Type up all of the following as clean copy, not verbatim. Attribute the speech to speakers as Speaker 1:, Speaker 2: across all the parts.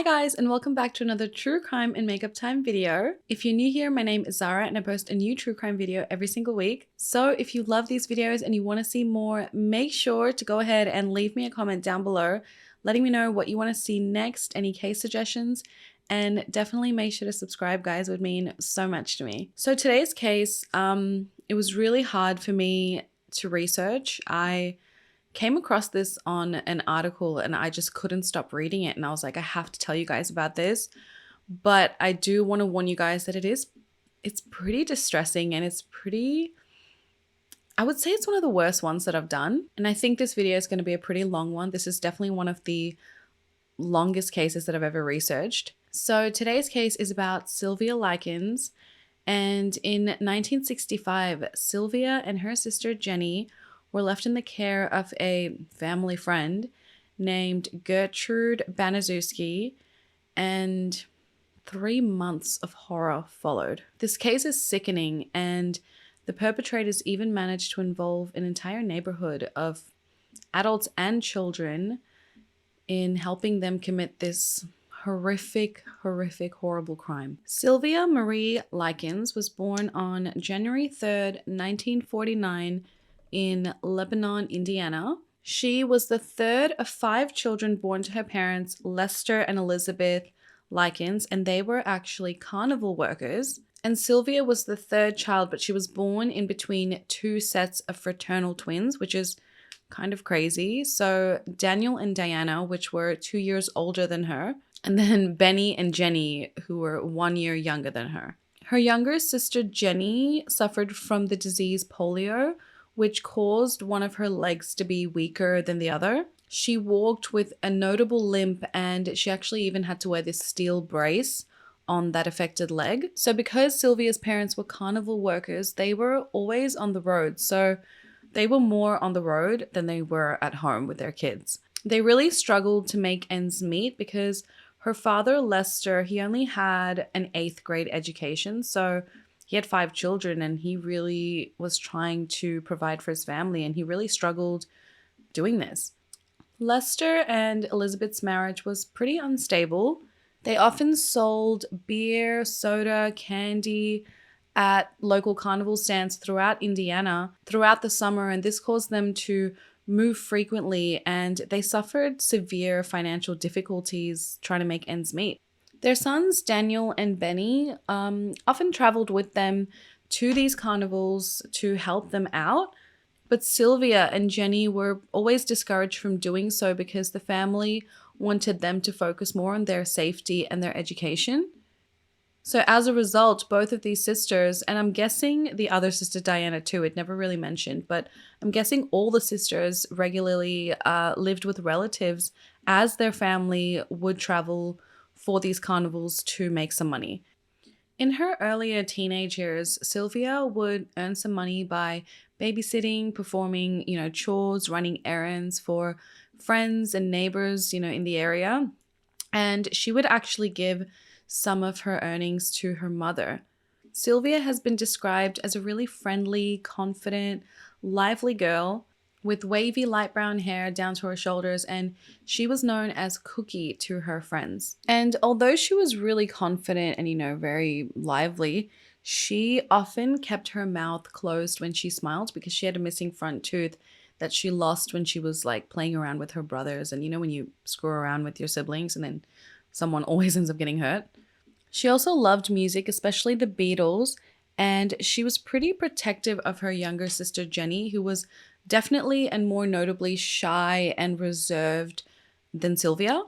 Speaker 1: Hi guys, and welcome back to another true crime and makeup time video. If you're new here, my name is Zara and I post a new true crime video every single week. So if you love these videos and you want to see more, make sure to go ahead and leave me a comment down below letting me know what you want to see next, any case suggestions, and definitely make sure to subscribe, guys. It would mean so much to me. So today's case, it was really hard for me to research. I came across this on an article and I just couldn't stop reading it, and I was like, I have to tell you guys about this. But I do want to warn you guys that it's pretty distressing, and I would say it's one of the worst ones that I've done. And I think this video is going to be a pretty long one. This is definitely one of the longest cases that I've ever researched. So today's case is about Sylvia Lichens. And in 1965, Sylvia and her sister Jenny were left in the care of a family friend named Gertrude Baniszewski, and 3 months of horror followed. This case is sickening, and the perpetrators even managed to involve an entire neighborhood of adults and children in helping them commit this horrific, horrible crime. Sylvia Marie Lykins was born on January 3rd, 1949 in Lebanon, Indiana. She was the third of 5 children born to her parents, Lester and Elizabeth Lykins, and they were actually carnival workers. And Sylvia was the third child, but she was born in between 2 sets of fraternal twins, which is kind of crazy. So Daniel and Diana, which were 2 years older than her, and then Benny and Jenny, who were 1 year younger than her. Her younger sister Jenny suffered from the disease polio, which caused one of her legs to be weaker than the other. She walked with a notable limp, and she actually even had to wear this steel brace on that affected leg. So because Sylvia's parents were carnival workers, they were always on the road. So they were more on the road than they were at home with their kids. They really struggled to make ends meet because her father, Lester, he only had an 8th grade education. So he had 5 children, and he really was trying to provide for his family, and he really struggled doing this. Lester and Elizabeth's marriage was pretty unstable. They often sold beer, soda, candy at local carnival stands throughout Indiana throughout the summer, and this caused them to move frequently, and they suffered severe financial difficulties trying to make ends meet. Their sons, Daniel and Benny, often traveled with them to these carnivals to help them out, but Sylvia and Jenny were always discouraged from doing so because the family wanted them to focus more on their safety and their education. So as a result, both of these sisters, and I'm guessing the other sister Diana too, it never really mentioned, but I'm guessing all the sisters regularly lived with relatives as their family would travel for these carnivals to make some money. In her earlier teenage years, Sylvia would earn some money by babysitting, performing, chores, running errands for friends and neighbors, in the area. And she would actually give some of her earnings to her mother. Sylvia has been described as a really friendly, confident, lively girl with wavy light brown hair down to her shoulders, and she was known as Cookie to her friends. And although she was really confident and, very lively, she often kept her mouth closed when she smiled because she had a missing front tooth that she lost when she was like playing around with her brothers. And when you screw around with your siblings and then someone always ends up getting hurt. She also loved music, especially the Beatles, and she was pretty protective of her younger sister Jenny, who was definitely and more notably shy and reserved than Sylvia.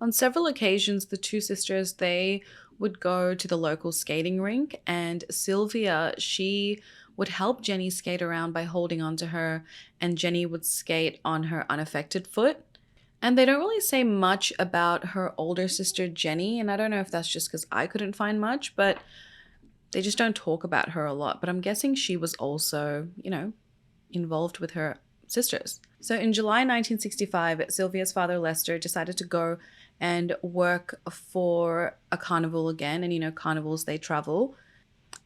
Speaker 1: On several occasions, the 2 sisters, they would go to the local skating rink, and Sylvia, she would help Jenny skate around by holding on to her, and Jenny would skate on her unaffected foot. And they don't really say much about her older sister Jenny, and I don't know if that's just because I couldn't find much, but they just don't talk about her a lot. But I'm guessing she was also, involved with her sisters. So in July 1965, Sylvia's father Lester decided to go and work for a carnival again, and carnivals, they travel.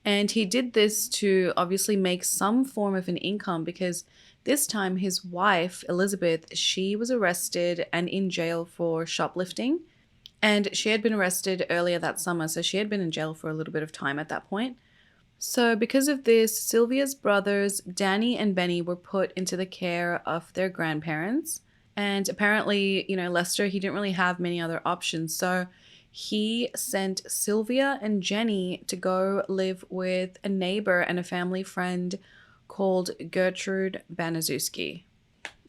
Speaker 1: And he did this to obviously make some form of an income because this time his wife, Elizabeth, she was arrested and in jail for shoplifting. And she had been arrested earlier that summer, so she had been in jail for a little bit of time at that point. So because of this, Sylvia's brothers, Danny and Benny, were put into the care of their grandparents. And apparently, Lester, he didn't really have many other options. So he sent Sylvia and Jenny to go live with a neighbor and a family friend called Gertrude Banazuski.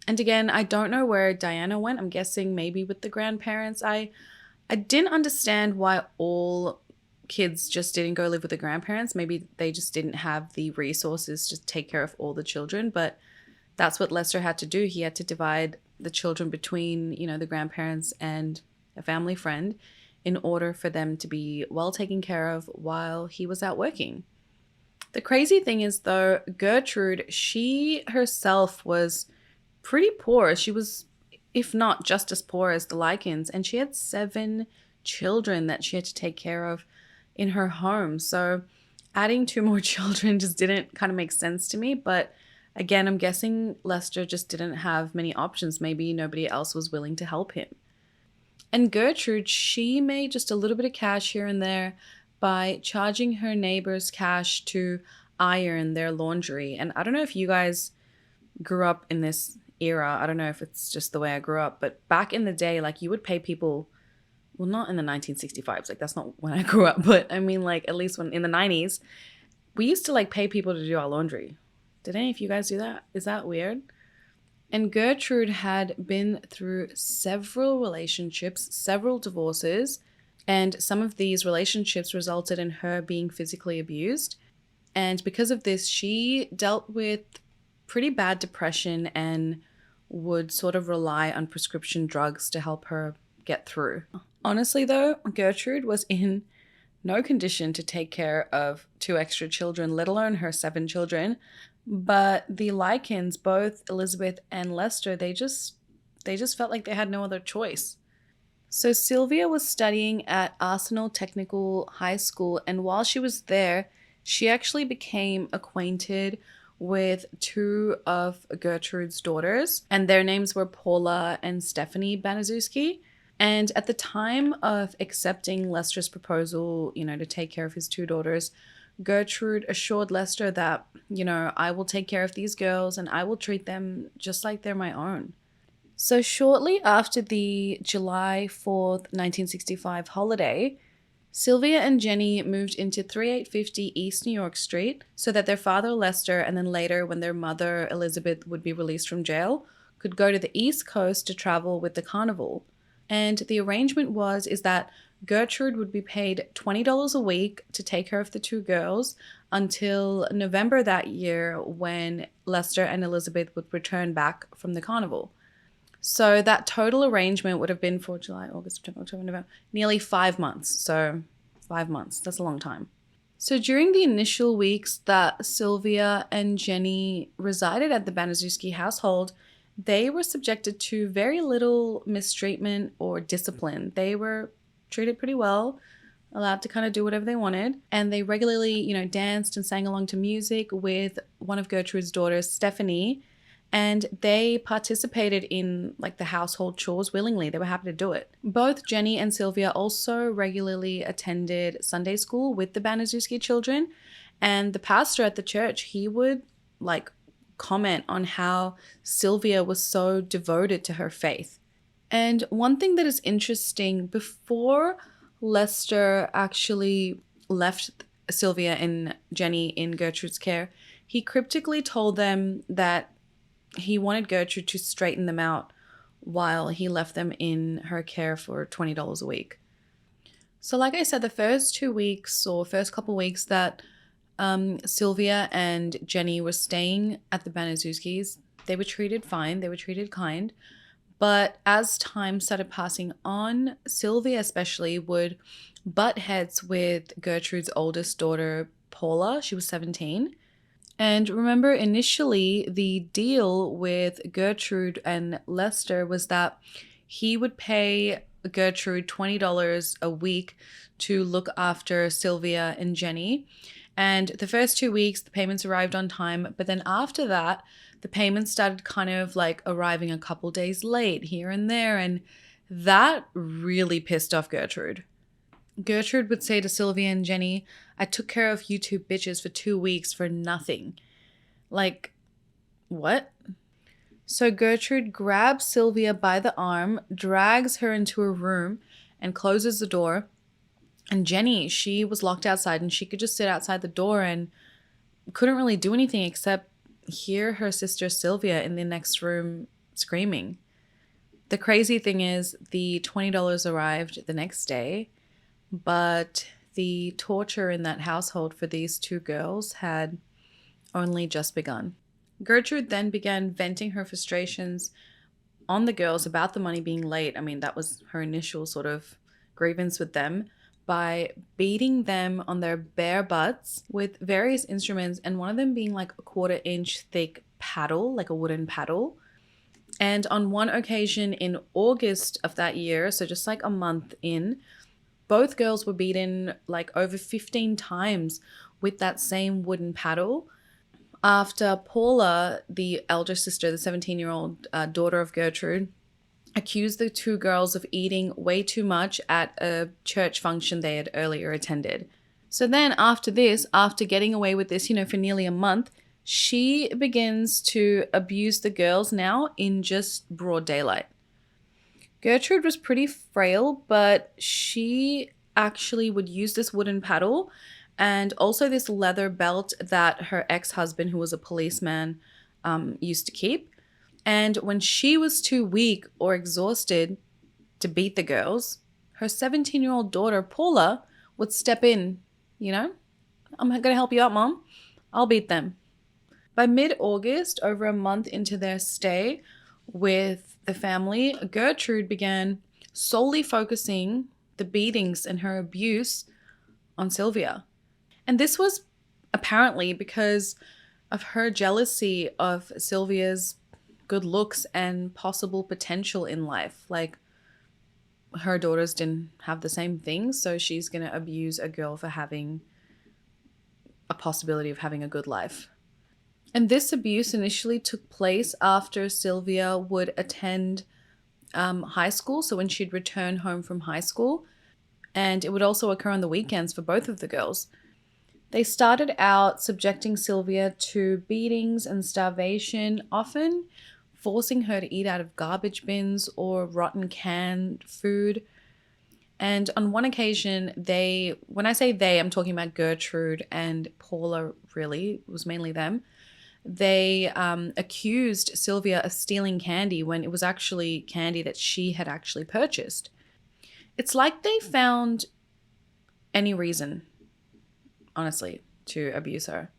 Speaker 1: And again, I don't know where Diana went. I'm guessing maybe with the grandparents. I didn't understand why all kids just didn't go live with the grandparents. Maybe they just didn't have the resources to take care of all the children, but that's what Lester had to do. He had to divide the children between, the grandparents and a family friend in order for them to be well taken care of while he was out working. The crazy thing is, though, Gertrude, she herself was pretty poor. She was, if not just as poor as the Lykins, and she had 7 children that she had to take care of in her home. So adding 2 more children just didn't kind of make sense to me. But again, I'm guessing Lester just didn't have many options. Maybe nobody else was willing to help him. And Gertrude, she made just a little bit of cash here and there by charging her neighbors cash to iron their laundry. And I don't know if you guys grew up in this era. I don't know if it's just the way I grew up, but back in the day, like, you would pay people, well, not in the 1965s, like that's not when I grew up, but I mean, like, at least when in the 90s, we used to like pay people to do our laundry. Did any of you guys do that? Is that weird? And Gertrude had been through several relationships, several divorces, and some of these relationships resulted in her being physically abused. And because of this, she dealt with pretty bad depression and would sort of rely on prescription drugs to help her get through. Honestly, though, Gertrude was in no condition to take care of 2 extra children, let alone her 7 children. But the Lykins, both Elizabeth and Lester, they just felt like they had no other choice. So Sylvia was studying at Arsenal Technical High School, and while she was there, she actually became acquainted with 2 of Gertrude's daughters, and their names were Paula and Stephanie Banazuski. And at the time of accepting Lester's proposal, to take care of his 2 daughters, Gertrude assured Lester that, I will take care of these girls and I will treat them just like they're my own. So shortly after the July 4th, 1965 holiday, Sylvia and Jenny moved into 3850 East New York Street so that their father Lester, and then later when their mother Elizabeth would be released from jail, could go to the East Coast to travel with the carnival. And the arrangement is that Gertrude would be paid $20 a week to take care of the 2 girls until November that year, when Lester and Elizabeth would return back from the carnival. So that total arrangement would have been for July, August, September, October, November, nearly 5 months. So 5 months, that's a long time. So during the initial weeks that Sylvia and Jenny resided at the Banazuski household, they were subjected to very little mistreatment or discipline. They were treated pretty well, allowed to kind of do whatever they wanted. And they regularly, danced and sang along to music with one of Gertrude's daughters, Stephanie. And they participated in like the household chores willingly. They were happy to do it. Both Jenny and Sylvia also regularly attended Sunday school with the Banazuski children. And the pastor at the church, he would like comment on how Sylvia was so devoted to her faith. And one thing that is interesting, before Lester actually left Sylvia and Jenny in Gertrude's care, he cryptically told them that he wanted Gertrude to straighten them out while he left them in her care for $20 a week. So like I said, the first 2 weeks or first couple weeks that Sylvia and Jenny were staying at the Banazuskis, they were treated fine, they were treated kind. But as time started passing on, Sylvia especially would butt heads with Gertrude's oldest daughter, Paula. She was 17. And remember, initially, the deal with Gertrude and Lester was that he would pay Gertrude $20 a week to look after Sylvia and Jenny. And the first 2 weeks, the payments arrived on time. But then after that, the payments started kind of like arriving a couple days late here and there. And That really pissed off Gertrude. Gertrude would say to Sylvia and Jenny, I took care of you two bitches for 2 weeks for nothing. Like, what? So Gertrude grabs Sylvia by the arm, drags her into a room, and closes the door. And Jenny, she was locked outside and she could just sit outside the door and couldn't really do anything except hear her sister Sylvia in the next room screaming. The crazy thing is the $20 arrived the next day, but the torture in that household for these two girls had only just begun. Gertrude then began venting her frustrations on the girls about the money being late. I mean, that was her initial sort of grievance with them, by beating them on their bare butts with various instruments, and one of them being like a 1/4 inch thick paddle, like a wooden paddle. And on one occasion in August of that year, so just like a month in, both girls were beaten like over 15 times with that same wooden paddle. After Paula, the elder sister, the 17-year-old daughter of Gertrude, accused the two girls of eating way too much at a church function they had earlier attended. So then after this, after getting away with this, for nearly a month, she begins to abuse the girls now in just broad daylight. Gertrude was pretty frail, but she actually would use this wooden paddle and also this leather belt that her ex-husband, who was a policeman, used to keep. And when she was too weak or exhausted to beat the girls, her 17-year-old daughter, Paula, would step in, I'm going to help you out, Mom. I'll beat them. By mid-August, over a month into their stay with the family, Gertrude began solely focusing the beatings and her abuse on Sylvia. And this was apparently because of her jealousy of Sylvia's good looks and possible potential in life. Like, her daughters didn't have the same things, so she's going to abuse a girl for having a possibility of having a good life. And this abuse initially took place after Sylvia would attend high school, so when she'd return home from high school, and it would also occur on the weekends for both of the girls. They started out subjecting Sylvia to beatings and starvation, often forcing her to eat out of garbage bins or rotten canned food. And on one occasion, when I say they, I'm talking about Gertrude and Paula, really, it was mainly them. They accused Sylvia of stealing candy when it was actually candy that she had actually purchased. It's like they found any reason, honestly, to abuse her.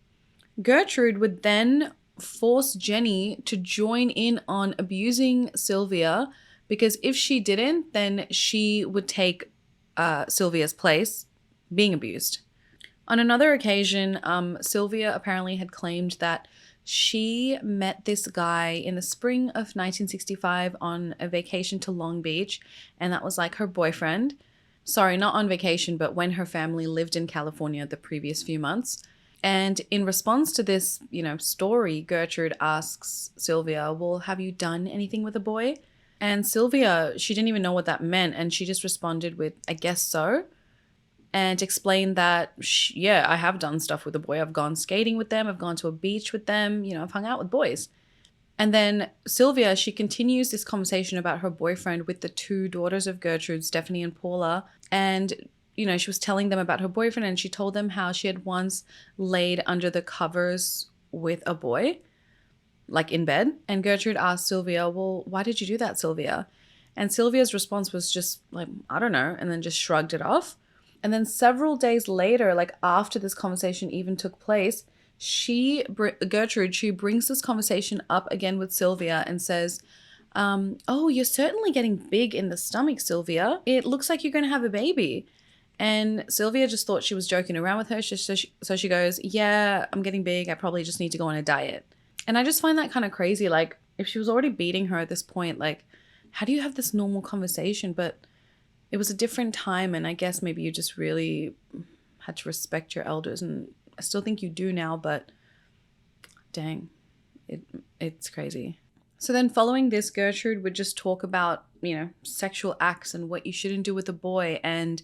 Speaker 1: Gertrude would then force Jenny to join in on abusing Sylvia, because if she didn't, then she would take Sylvia's place being abused. On another occasion, Sylvia apparently had claimed that she met this guy in the spring of 1965 on a vacation to Long Beach, and that was like her boyfriend. Sorry, not on vacation, but when her family lived in California the previous few months. And in response to this, story, Gertrude asks Sylvia, well, have you done anything with a boy? And Sylvia, she didn't even know what that meant, and she just responded with, I guess so. And explained that, yeah, I have done stuff with a boy. I've gone skating with them. I've gone to a beach with them. I've hung out with boys. And then Sylvia, she continues this conversation about her boyfriend with the two daughters of Gertrude, Stephanie and Paula. And, she was telling them about her boyfriend, and she told them how she had once laid under the covers with a boy, like in bed. And Gertrude asked Sylvia, well, why did you do that, Sylvia? And Sylvia's response was just like, I don't know, and then just shrugged it off. And then several days later, like after this conversation even took place, Gertrude, she brings this conversation up again with Sylvia and says, oh, you're certainly getting big in the stomach, Sylvia. It looks like you're going to have a baby. And Sylvia just thought she was joking around with her. So she goes, yeah, I'm getting big. I probably just need to go on a diet. And I just find that kind of crazy. Like, if she was already beating her at this point, like, how do you have this normal conversation? But it was a different time, and I guess maybe you just really had to respect your elders, and I still think you do now, but dang, it's crazy. So then following this, Gertrude would just talk about sexual acts and what you shouldn't do with a boy, and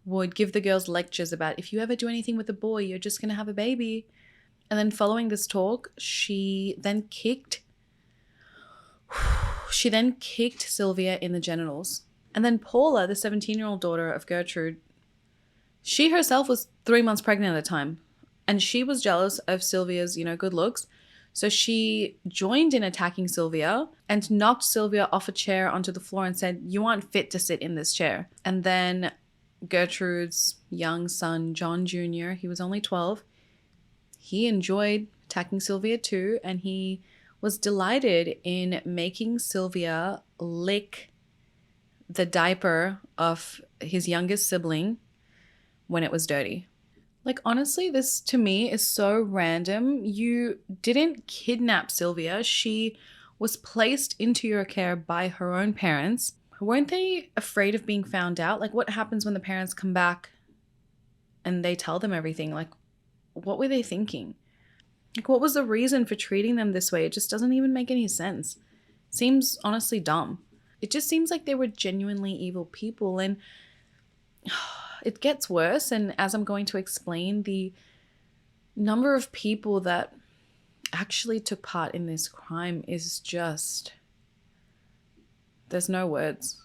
Speaker 1: would give the girls lectures about, if you ever do anything with a boy, you're just going to have a baby. And then following this talk, she then kicked Sylvia in the genitals. And then Paula, the 17-year-old daughter of Gertrude, she herself was 3 months pregnant at the time. And she was jealous of Sylvia's, good looks. So she joined in attacking Sylvia and knocked Sylvia off a chair onto the floor and said, "You aren't fit to sit in this chair." And then Gertrude's young son, John Jr., he was only 12. He enjoyed attacking Sylvia too, and he was delighted in making Sylvia lick the diaper of his youngest sibling when it was dirty. Like, honestly, this to me is so random. You didn't kidnap Sylvia. She was placed into your care by her own parents. Weren't they afraid of being found out? Like, what happens when the parents come back and they tell them everything? Like, what were they thinking? Like, what was the reason for treating them this way? It just doesn't even make any sense. Seems honestly dumb. It just seems like they were genuinely evil people, and it gets worse. And as I'm going to explain, the number of people that actually took part in this crime is just, there's no words.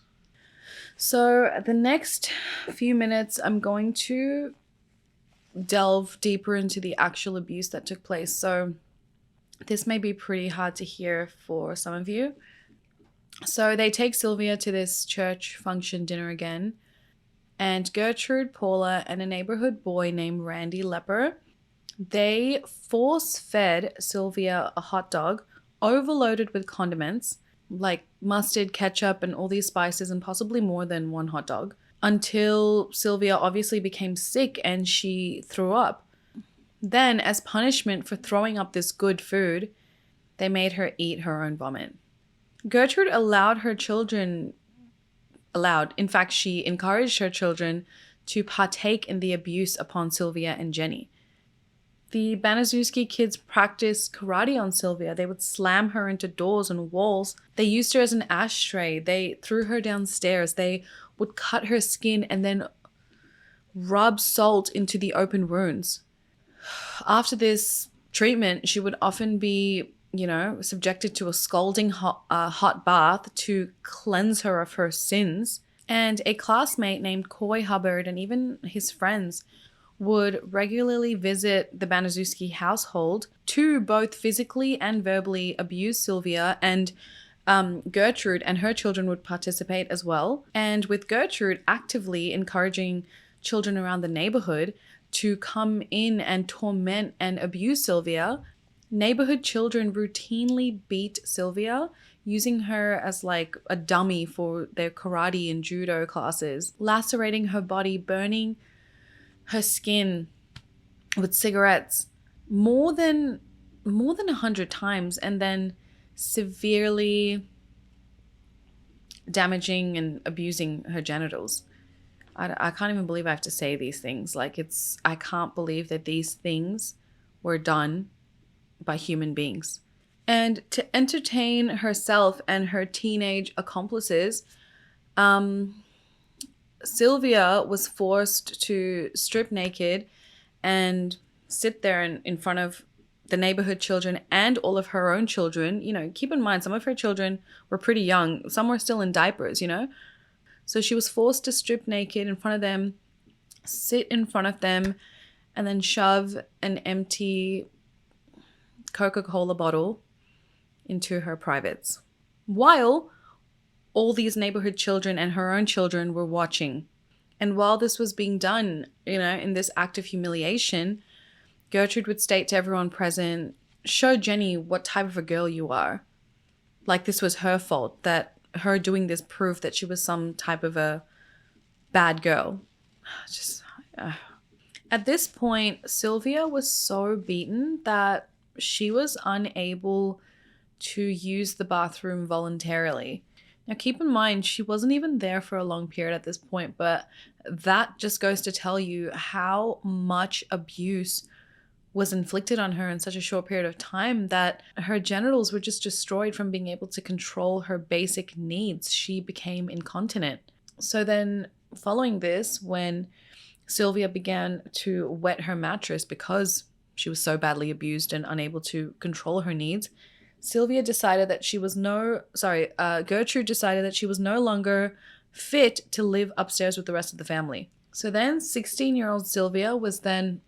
Speaker 1: So the next few minutes, I'm going to delve deeper into the actual abuse that took place. So this may be pretty hard to hear for some of you. So they take Sylvia to this church function dinner again, and Gertrude, Paula, and a neighborhood boy named Randy Lepper, they force-fed Sylvia a hot dog overloaded with condiments like mustard, ketchup, and all these spices, and possibly more than one hot dog, until Sylvia obviously became sick and she threw up. Then, as punishment for throwing up this good food, they made her eat her own vomit. Gertrude in fact, she encouraged her children to partake in the abuse upon Sylvia and Jenny. The Banazuski kids practiced karate on Sylvia. They would slam her into doors and walls. They used her as an ashtray. They threw her downstairs. They would cut her skin and then rub salt into the open wounds. After this treatment, she would often be, subjected to a scalding hot bath to cleanse her of her sins. And a classmate named Coy Hubbard and even his friends would regularly visit the Banazuski household to both physically and verbally abuse Sylvia, and Gertrude and her children would participate as well. And with Gertrude actively encouraging children around the neighborhood to come in and torment and abuse Sylvia, neighborhood children routinely beat Sylvia, using her as like a dummy for their karate and judo classes, lacerating her body, burning her skin with cigarettes more than 100 times, and then severely damaging and abusing her genitals. I can't even believe I have to say these things. I can't believe that these things were done by human beings. And to entertain herself and her teenage accomplices, Sylvia was forced to strip naked and sit there in front of the neighborhood children and all of her own children. Keep in mind, some of her children were pretty young. Some were still in diapers, So she was forced to strip naked in front of them, sit in front of them, and then shove an empty Coca-Cola bottle into her privates, while all these neighborhood children and her own children were watching. And while this was being done, in this act of humiliation, Gertrude would state to everyone present, "Show Jenny what type of a girl you are." Like this was her fault, that her doing this proved that she was some type of a bad girl. At this point, Sylvia was so beaten that she was unable to use the bathroom voluntarily. Now, keep in mind, she wasn't even there for a long period at this point, but that just goes to tell you how much abuse was inflicted on her in such a short period of time that her genitals were just destroyed from being able to control her basic needs. She became incontinent. So then following this, when Sylvia began to wet her mattress because she was so badly abused and unable to control her needs, Gertrude decided that she was no longer fit to live upstairs with the rest of the family. So then 16-year-old Sylvia was then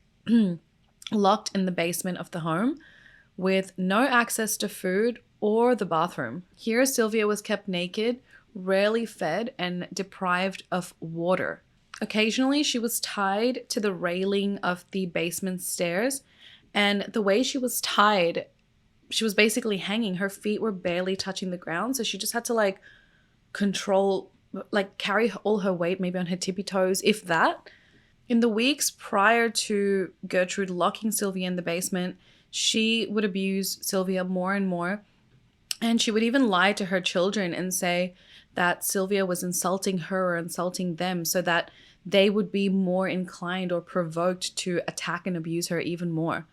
Speaker 1: locked in the basement of the home with no access to food or the bathroom. Here, Sylvia was kept naked, rarely fed, and deprived of water. Occasionally, she was tied to the railing of the basement stairs, and the way she was tied, she was basically hanging. Her feet were barely touching the ground, so she just had to carry all her weight maybe on her tippy toes, if that. In the weeks prior to Gertrude locking Sylvia in the basement, she would abuse Sylvia more and more, and she would even lie to her children and say that Sylvia was insulting her or insulting them so that they would be more inclined or provoked to attack and abuse her even more.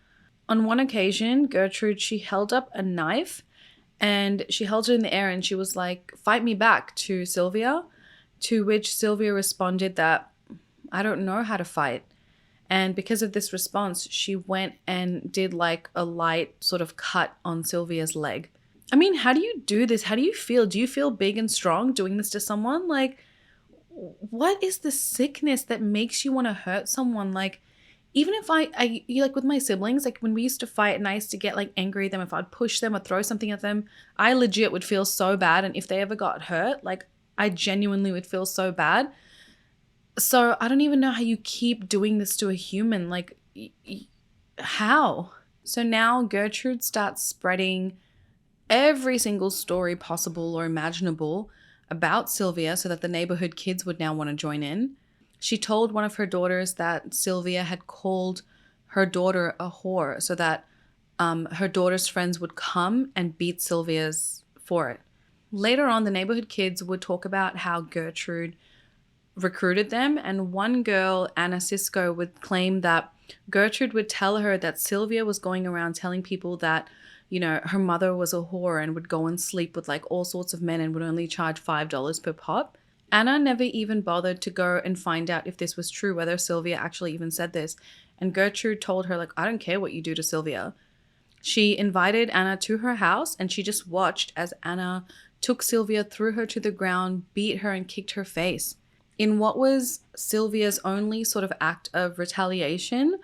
Speaker 1: On one occasion, Gertrude, she held up a knife and she held it in the air and she was like, "Fight me back," to Sylvia, to which Sylvia responded that, "I don't know how to fight." And because of this response, she went and did like a light sort of cut on Sylvia's leg. I mean, how do you do this? How do you feel? Do you feel big and strong doing this to someone? Like, what is the sickness that makes you want to hurt someone? Like, even if I like with my siblings, like when we used to fight and I used to get like angry at them, if I'd push them or throw something at them, I legit would feel so bad. And if they ever got hurt, like I genuinely would feel so bad. So I don't even know how you keep doing this to a human. Like, how? So now Gertrude starts spreading every single story possible or imaginable about Sylvia so that the neighborhood kids would now want to join in. She told one of her daughters that Sylvia had called her daughter a whore so that her daughter's friends would come and beat Sylvia's for it. Later on, the neighborhood kids would talk about how Gertrude recruited them, and one girl, Anna Cisco, would claim that Gertrude would tell her that Sylvia was going around telling people that, you know, her mother was a whore and would go and sleep with like all sorts of men and would only charge $5 per pop. Anna never even bothered to go and find out if this was true, whether Sylvia actually even said this. And Gertrude told her, like, "I don't care what you do to Sylvia." She invited Anna to her house and she just watched as Anna took Sylvia, threw her to the ground, beat her and kicked her face. In what was Sylvia's only sort of act of retaliation,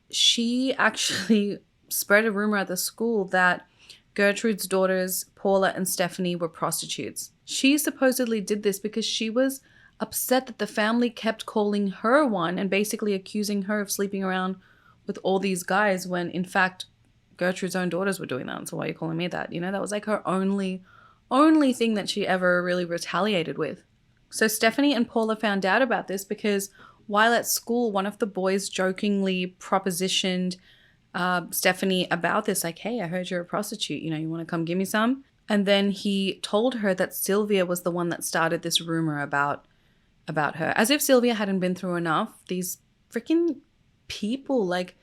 Speaker 1: she actually spread a rumor at the school that Gertrude's daughters, Paula and Stephanie, were prostitutes. She supposedly did this because she was upset that the family kept calling her one and basically accusing her of sleeping around with all these guys when, in fact, Gertrude's own daughters were doing that. So why are you calling me that? You know, that was like her only thing that she ever really retaliated with. So Stephanie and Paula found out about this because while at school, one of the boys jokingly propositioned Stephanie about this, like, "Hey, I heard you're a prostitute. You know, you want to come give me some?" And then he told her that Sylvia was the one that started this rumor about her. As if Sylvia hadn't been through enough. These freaking people, like,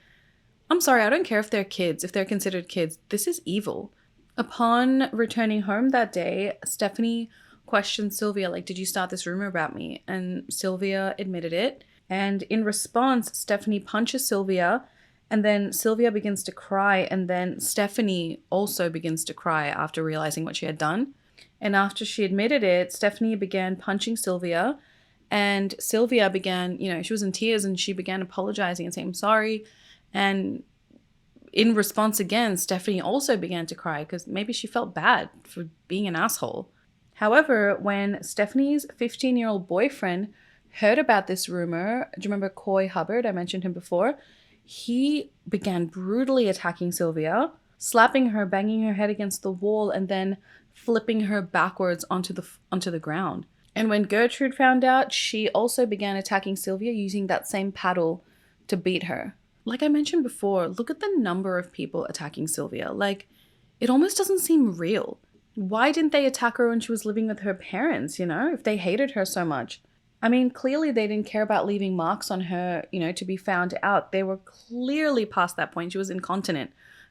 Speaker 1: I'm sorry, I don't care if they're kids, if they're considered kids. This is evil. Upon returning home that day, Stephanie questioned Sylvia, like, "Did you start this rumor about me?" And Sylvia admitted it. And in response, Stephanie punches Sylvia, and then Sylvia begins to cry, and then Stephanie also begins to cry after realizing what she had done. And after she admitted it, Stephanie began punching Sylvia, and Sylvia began, you know, she was in tears and she began apologizing and saying, "I'm sorry." And in response again, Stephanie also began to cry because maybe she felt bad for being an asshole. However, when Stephanie's 15-year-old boyfriend heard about this rumor, do you remember Coy Hubbard? I mentioned him before. He began brutally attacking Sylvia, slapping her, banging her head against the wall, and then flipping her backwards onto the ground. And when Gertrude found out, she also began attacking Sylvia using that same paddle to beat her. Like I mentioned before, look at the number of people attacking Sylvia. Like, it almost doesn't seem real. Why didn't they attack her when she was living with her parents, you know, if they hated her so much? I mean, clearly they didn't care about leaving marks on her, to be found out. They were clearly past that point. She was incontinent,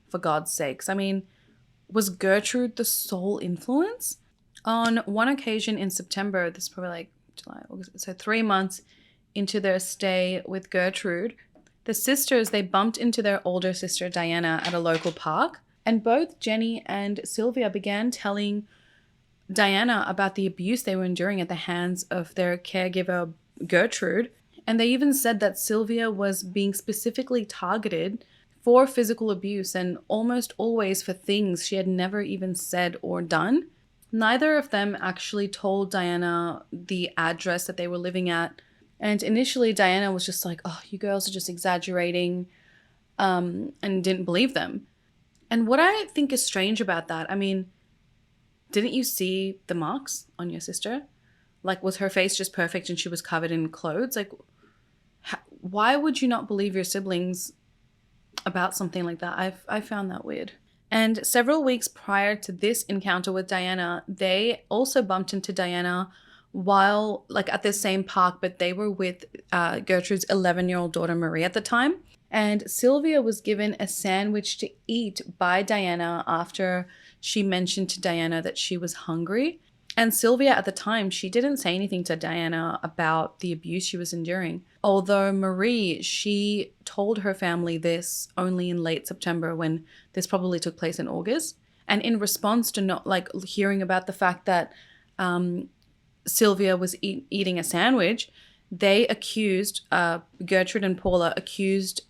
Speaker 1: for God's sakes. I mean, was Gertrude the sole influence? On one occasion in September, this is probably like July, August, so 3 months into their stay with Gertrude, the sisters, they bumped into their older sister Diana at a local park, and both Jenny and Sylvia began telling Diana about the abuse they were enduring at the hands of their caregiver Gertrude. And they even said that Sylvia was being specifically targeted for physical abuse, and almost always for things she had never even said or done. Neither of them actually told Diana the address that they were living at. And initially Diana was just like, oh, you girls are just exaggerating, and didn't believe them. And what I think is strange about that, I mean, didn't you see the marks on your sister? Like, was her face just perfect and she was covered in clothes? Like, why would you not believe your siblings about something like that? I found that weird. And several weeks prior to this encounter with Diana, they also bumped into Diana while, like, at the same park, but they were with Gertrude's 11-year-old daughter Marie at the time. And Sylvia was given a sandwich to eat by Diana after she mentioned to Diana that she was hungry. And Sylvia at the time, she didn't say anything to Diana about the abuse she was enduring. Although Marie, she told her family this only in late September, when this probably took place in August. And in response to not like hearing about the fact that Sylvia was eating a sandwich, they accused, Gertrude and Paula accused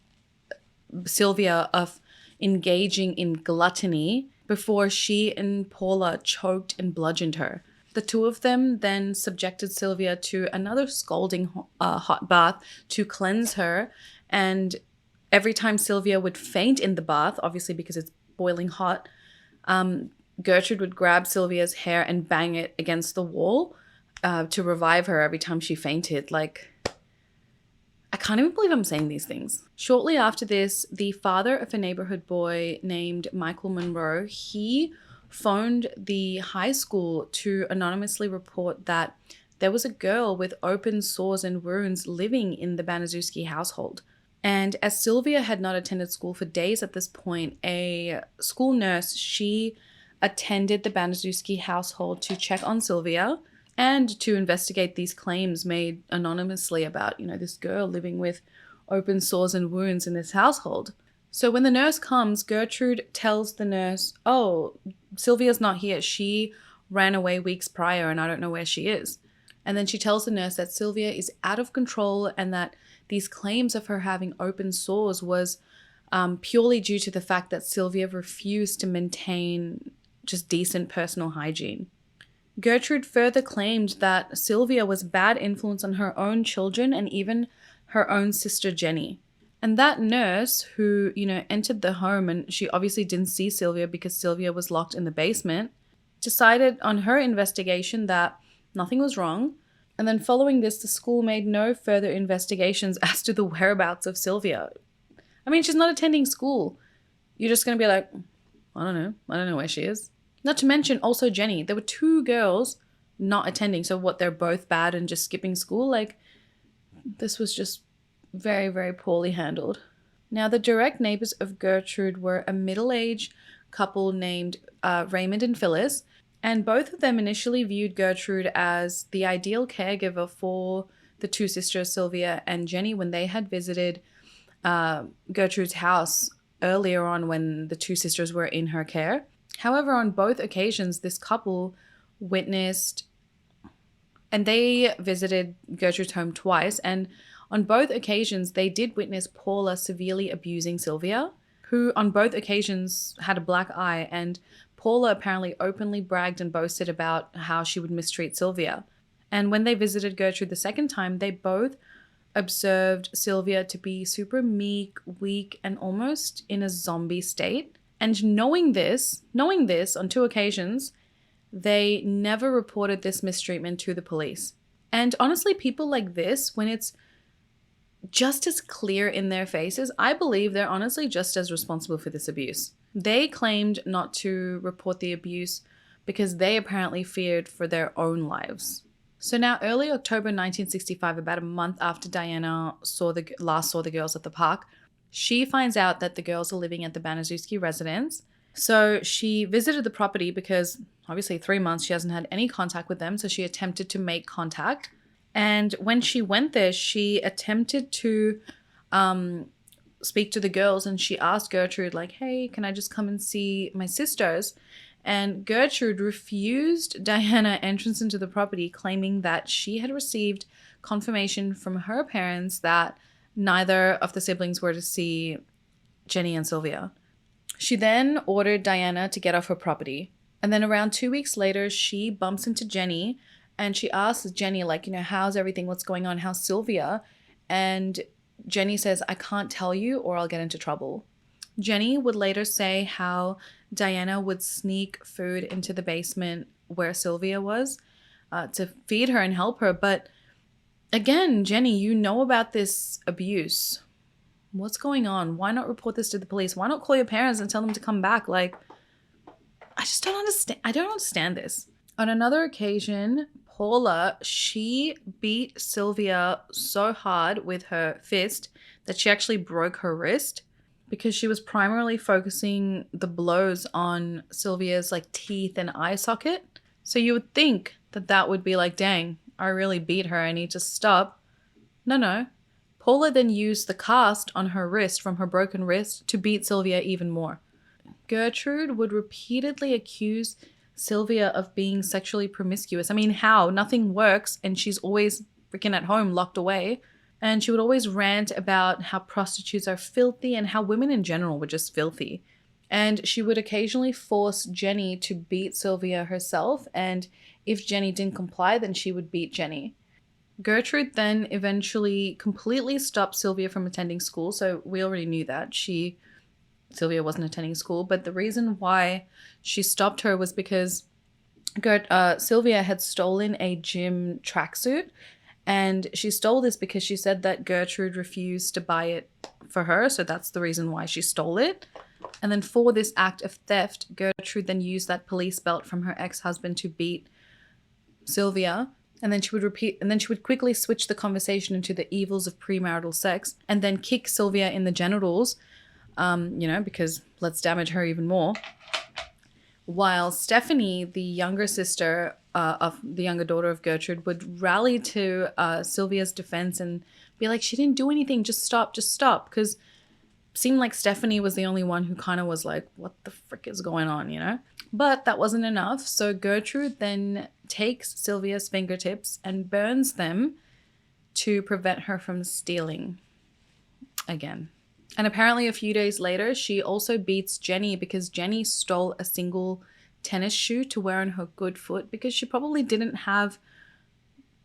Speaker 1: Sylvia of engaging in gluttony before she and Paula choked and bludgeoned her. The two of them then subjected Sylvia to another scalding hot bath to cleanse her. And every time Sylvia would faint in the bath, obviously because it's boiling hot, Gertrude would grab Sylvia's hair and bang it against the wall to revive her every time she fainted. Like, I can't even believe I'm saying these things. Shortly after this, the father of a neighborhood boy named Michael Monroe, he phoned the high school to anonymously report that there was a girl with open sores and wounds living in the Banazuski household. And as Sylvia had not attended school for days at this point, a school nurse, she attended the Banazuski household to check on Sylvia and to investigate these claims made anonymously about, this girl living with open sores and wounds in this household. So when the nurse comes, Gertrude tells the nurse, oh, Sylvia's not here. She ran away weeks prior and I don't know where she is. And then she tells the nurse that Sylvia is out of control and that these claims of her having open sores was purely due to the fact that Sylvia refused to maintain just decent personal hygiene. Gertrude further claimed that Sylvia was a bad influence on her own children and even her own sister Jenny. And that nurse who, entered the home, and she obviously didn't see Sylvia because Sylvia was locked in the basement, decided on her investigation that nothing was wrong. And then following this, the school made no further investigations as to the whereabouts of Sylvia. I mean, she's not attending school. You're just going to be like, I don't know where she is. Not to mention also Jenny. There were two girls not attending. So what, they're both bad and just skipping school? Like, this was just very, very poorly handled. Now, the direct neighbors of Gertrude were a middle-aged couple named Raymond and Phyllis, and both of them initially viewed Gertrude as the ideal caregiver for the two sisters, Sylvia and Jenny, when they had visited Gertrude's house earlier on when the two sisters were in her care. However, on both occasions, this couple witnessed, and they visited Gertrude's home twice, and on both occasions, they did witness Paula severely abusing Sylvia, who on both occasions had a black eye, and Paula apparently openly bragged and boasted about how she would mistreat Sylvia. And when they visited Gertrude the second time, they both observed Sylvia to be super meek, weak, and almost in a zombie state. And knowing this on two occasions, they never reported this mistreatment to the police. And honestly, people like this, when it's just as clear in their faces, I believe they're honestly just as responsible for this abuse. They claimed not to report the abuse because they apparently feared for their own lives. So now early October 1965, about a month after Diana last saw the girls at the park, she finds out that the girls are living at the Banazuski residence. So she visited the property because obviously 3 months she hasn't had any contact with them. So she attempted to make contact. And when she went there, she attempted to speak to the girls, and she asked Gertrude, like, hey, can I just come and see my sisters? And Gertrude refused Diana entrance into the property, claiming that she had received confirmation from her parents that neither of the siblings were to see Jenny and Sylvia. She then ordered Diana to get off her property. And then around 2 weeks later, she bumps into Jenny and she asks Jenny, like, how's everything? What's going on? How's Sylvia? And Jenny says, I can't tell you or I'll get into trouble. Jenny would later say how Diana would sneak food into the basement where Sylvia was to feed her and help her. But again, Jenny, you know about this abuse. What's going on? Why not report this to the police? Why not call your parents and tell them to come back? Like, I just don't understand. I don't understand this. On another occasion, Paula, she beat Sylvia so hard with her fist that she actually broke her wrist because she was primarily focusing the blows on Sylvia's like teeth and eye socket. So you would think that that would be like, dang, I really beat her. I need to stop. No. Paula then used the cast on her wrist from her broken wrist to beat Sylvia even more. Gertrude would repeatedly accuse Sylvia of being sexually promiscuous. I mean, how? Nothing works and she's always freaking at home locked away. And she would always rant about how prostitutes are filthy and how women in general were just filthy. And she would occasionally force Jenny to beat Sylvia herself. And if Jenny didn't comply, then she would beat Jenny. Gertrude then eventually completely stopped Sylvia from attending school. So we already knew that. Sylvia wasn't attending school. But the reason why she stopped her was because Sylvia had stolen a gym tracksuit. And she stole this because she said that Gertrude refused to buy it for her. So that's the reason why she stole it. And then for this act of theft, Gertrude then used that police belt from her ex-husband to beat Sylvia. And then she would quickly switch the conversation into the evils of premarital sex and then kick Sylvia in the genitals, because let's damage her even more. While Stephanie, the younger sister of the younger daughter of Gertrude, would rally to Sylvia's defense and be like, she didn't do anything, just stop. Because it seemed like Stephanie was the only one who kind of was like, what the frick is going on, But that wasn't enough. So Gertrude then takes Sylvia's fingertips and burns them to prevent her from stealing again. And apparently a few days later, she also beats Jenny because Jenny stole a single tennis shoe to wear on her good foot because she probably didn't have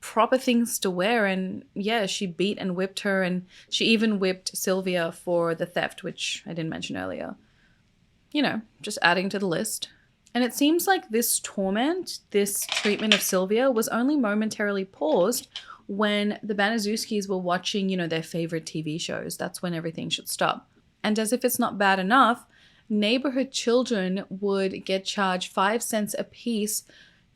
Speaker 1: proper things to wear. And yeah, she beat and whipped her, and she even whipped Sylvia for the theft, which I didn't mention earlier. Just adding to the list. And it seems like this torment, this treatment of Sylvia was only momentarily paused when the Banazuskis were watching, their favorite TV shows. That's when everything should stop. And as if it's not bad enough, neighborhood children would get charged 5 cents a piece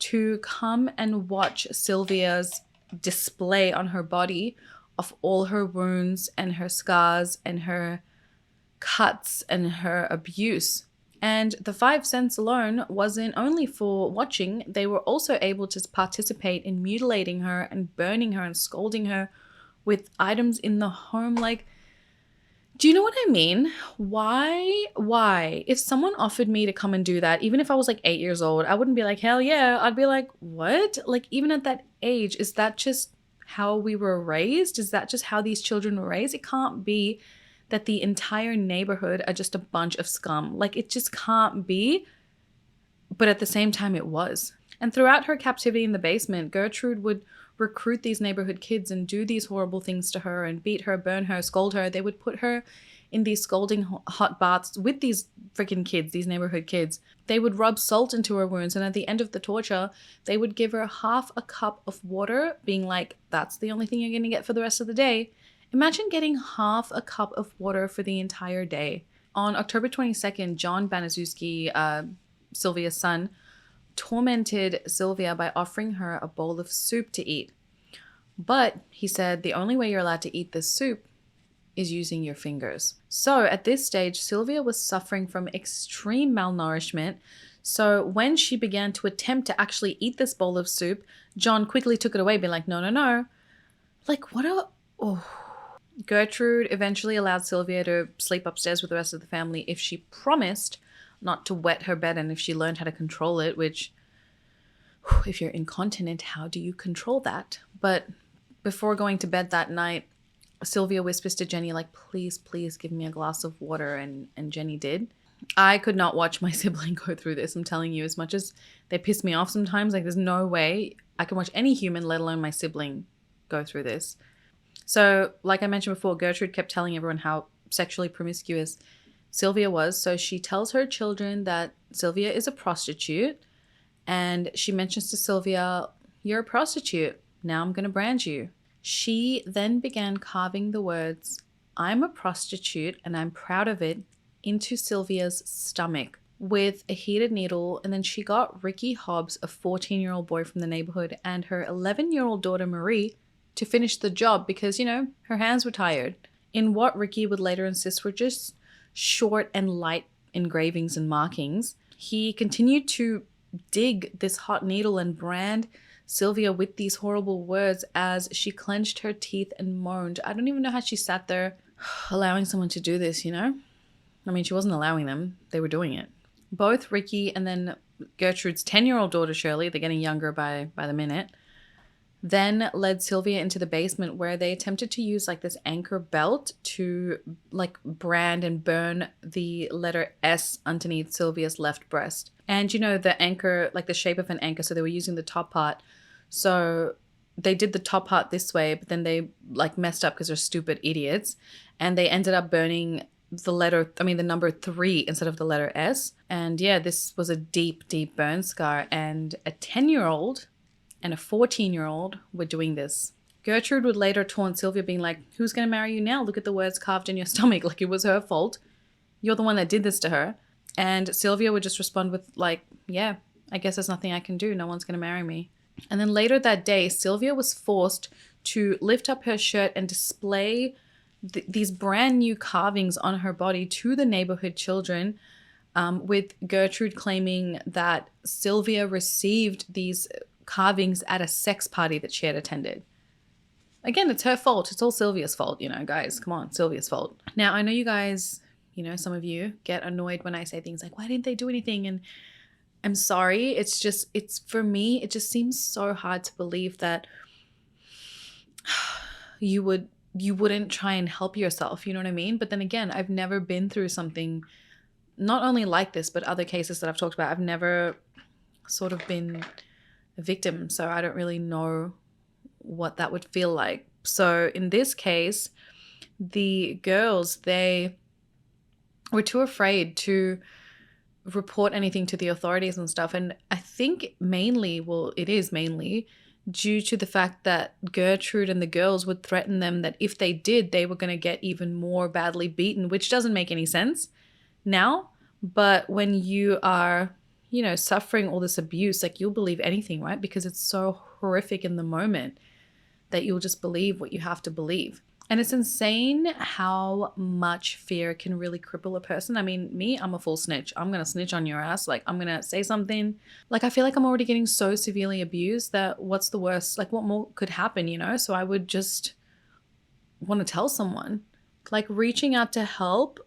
Speaker 1: to come and watch Sylvia's display on her body of all her wounds and her scars and her cuts and her abuse. And the 5 cents alone wasn't only for watching, they were also able to participate in mutilating her and burning her and scolding her with items in the home. Like, do you know what I mean? Why? If someone offered me to come and do that, even if I was like 8 years old, I wouldn't be like, hell yeah. I'd be like, what? Like, even at that age, is that just how we were raised? Is that just how these children were raised? It can't be that the entire neighborhood are just a bunch of scum. Like, it just can't be. But at the same time, it was. And throughout her captivity in the basement, Gertrude would recruit these neighborhood kids and do these horrible things to her and beat her, burn her, scold her. They would put her in these scalding hot baths with these freaking kids, these neighborhood kids. They would rub salt into her wounds, and at the end of the torture, they would give her half a cup of water, being like, that's the only thing you're going to get for the rest of the day. Imagine getting half a cup of water for the entire day. On October 22nd, John Banazuski, Sylvia's son, tormented Sylvia by offering her a bowl of soup to eat. But he said the only way you're allowed to eat this soup is using your fingers. So at this stage, Sylvia was suffering from extreme malnourishment. So when she began to attempt to actually eat this bowl of soup, John quickly took it away, being like, no, no, no. Like, what a... Oh. Gertrude eventually allowed Sylvia to sleep upstairs with the rest of the family if she promised not to wet her bed and if she learned how to control it, which, if you're incontinent, how do you control that? But before going to bed that night, Sylvia whispers to Jenny, like, please, please give me a glass of water, and Jenny did. I could not watch my sibling go through this. I'm telling you, as much as they piss me off sometimes, like, there's no way I can watch any human, let alone my sibling, go through this. So, like I mentioned before, Gertrude kept telling everyone how sexually promiscuous Sylvia was. So she tells her children that Sylvia is a prostitute, and she mentions to Sylvia, you're a prostitute. Now I'm going to brand you. She then began carving the words, I'm a prostitute and I'm proud of it, into Sylvia's stomach with a heated needle. And then she got Ricky Hobbs, a 14-year-old boy from the neighborhood, and her 11-year-old daughter Marie to finish the job because, you know, her hands were tired. In what Ricky would later insist were just short and light engravings and markings, he continued to dig this hot needle and brand Sylvia with these horrible words as she clenched her teeth and moaned. I don't even know how she sat there allowing someone to do this, you know? I mean, she wasn't allowing them. They were doing it. Both Ricky and then Gertrude's 10-year-old daughter, Shirley, they're getting younger by the minute, then led Sylvia into the basement where they attempted to use like this anchor belt to like brand and burn the letter S underneath Sylvia's left breast. And you know, the anchor, like the shape of an anchor, so they were using the top part. So they did the top part this way, but then they like messed up because they're stupid idiots. And they ended up burning the number 3 instead of the letter S. And yeah, this was a deep, deep burn scar. And a 10-year-old and a 14-year-old were doing this. Gertrude would later taunt Sylvia, being like, who's going to marry you now? Look at the words carved in your stomach. Like, it was her fault. You're the one that did this to her. And Sylvia would just respond with like, yeah, I guess there's nothing I can do. No one's going to marry me. And then later that day, Sylvia was forced to lift up her shirt and display these brand new carvings on her body to the neighborhood children, with Gertrude claiming that Sylvia received these carvings at a sex party that she had attended. Again, it's her fault. It's all Sylvia's fault, you know, guys. Come on, Sylvia's fault. Now, I know you guys, you know, some of you get annoyed when I say things like, why didn't they do anything? And I'm sorry. It's for me, it just seems so hard to believe that you wouldn't try and help yourself, you know what I mean? But then again, I've never been through something not only like this, but other cases that I've talked about. I've never sort of been a victim, so I don't really know what that would feel like. So in this case, the girls, they were too afraid to report anything to the authorities and stuff. And I think it is mainly due to the fact that Gertrude and the girls would threaten them that if they did, they were going to get even more badly beaten, which doesn't make any sense now. But when you are, you know, suffering all this abuse, like, you'll believe anything, right? Because it's so horrific in the moment that you'll just believe what you have to believe. And it's insane how much fear can really cripple a person. I mean, I'm a full snitch. I'm going to snitch on your ass. Like, I'm going to say something. Like, I feel like I'm already getting so severely abused that what's the worst? Like, what more could happen, you know? So I would just want to tell someone. Like, reaching out to help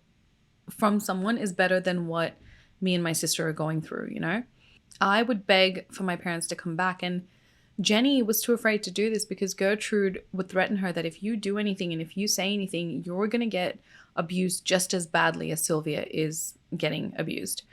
Speaker 1: from someone is better than what me and my sister are going through, you know? I would beg for my parents to come back, and Jenny was too afraid to do this because Gertrude would threaten her that if you do anything and if you say anything, you're going to get abused just as badly as Sylvia is getting abused.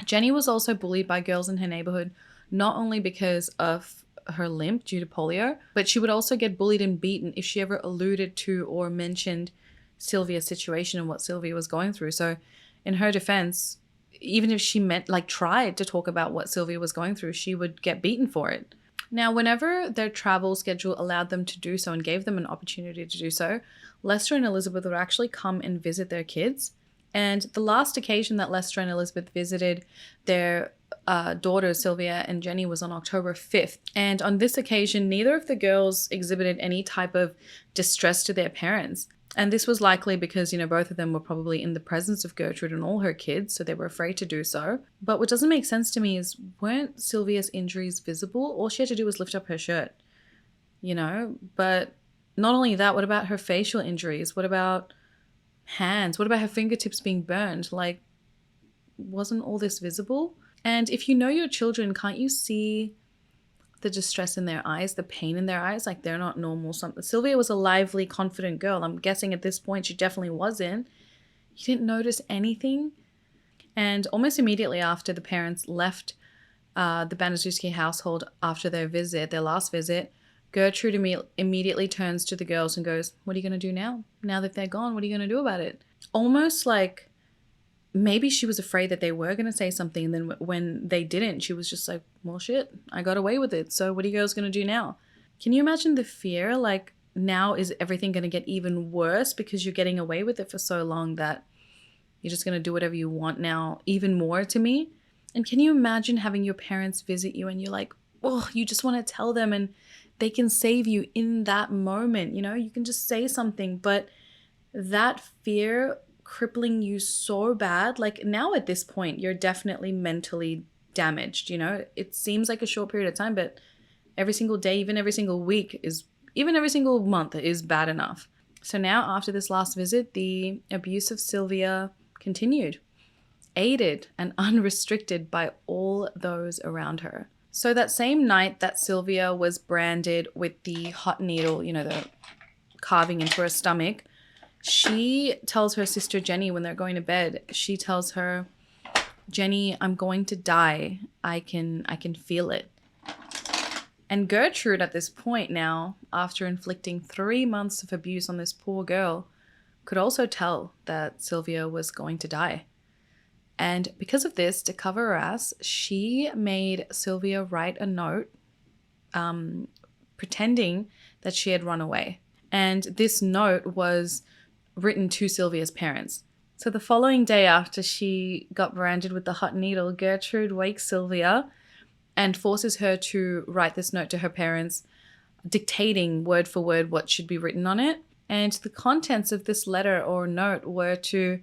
Speaker 1: Jenny was also bullied by girls in her neighborhood, not only because of her limp due to polio, but she would also get bullied and beaten if she ever alluded to or mentioned Sylvia's situation and what Sylvia was going through. So in her defense, even if she tried to talk about what Sylvia was going through, she would get beaten for it. Now, whenever their travel schedule allowed them to do so and gave them an opportunity to do so, Lester and Elizabeth would actually come and visit their kids. And the last occasion that Lester and Elizabeth visited their daughters, Sylvia and Jenny, was on October 5th. And on this occasion, neither of the girls exhibited any type of distress to their parents. And this was likely because, both of them were probably in the presence of Gertrude and all her kids, so they were afraid to do so. But what doesn't make sense to me is, weren't Sylvia's injuries visible? All she had to do was lift up her shirt, But not only that, what about her facial injuries? What about hands? What about her fingertips being burned? Like, wasn't all this visible? And if you know your children, can't you see the distress in their eyes, the pain in their eyes? Like, they're not normal. Sylvia was a lively, confident girl. I'm guessing at this point she definitely wasn't. You didn't notice anything? And almost immediately after the parents left the Banazuski household after their last visit, Gertrude immediately turns to the girls and goes, "What are you going to do now? Now that they're gone, what are you going to do about it?" Almost like maybe she was afraid that they were going to say something, and then when they didn't, she was just like, "Well, shit, I got away with it. So what are you girls going to do now?" Can you imagine the fear? Like, now is everything going to get even worse because you're getting away with it for so long that you're just going to do whatever you want now, even more to me? And can you imagine having your parents visit you and you're like, oh, you just want to tell them and they can save you in that moment, you can just say something, but that fear crippling you so bad, like now at this point, you're definitely mentally damaged, It seems like a short period of time, but every single day, even every single week even every single month is bad enough. So now after this last visit, the abuse of Sylvia continued, aided and unrestricted by all those around her. So that same night that Sylvia was branded with the hot needle, the carving into her stomach, she tells her sister Jenny when they're going to bed, she tells her, "Jenny, I'm going to die. I can feel it." And Gertrude at this point now, after inflicting 3 months of abuse on this poor girl, could also tell that Sylvia was going to die. And because of this, to cover her ass, she made Sylvia write a note pretending that she had run away. And this note was written to Sylvia's parents. So the following day after she got branded with the hot needle, Gertrude wakes Sylvia and forces her to write this note to her parents, dictating word for word what should be written on it. And the contents of this letter or note were to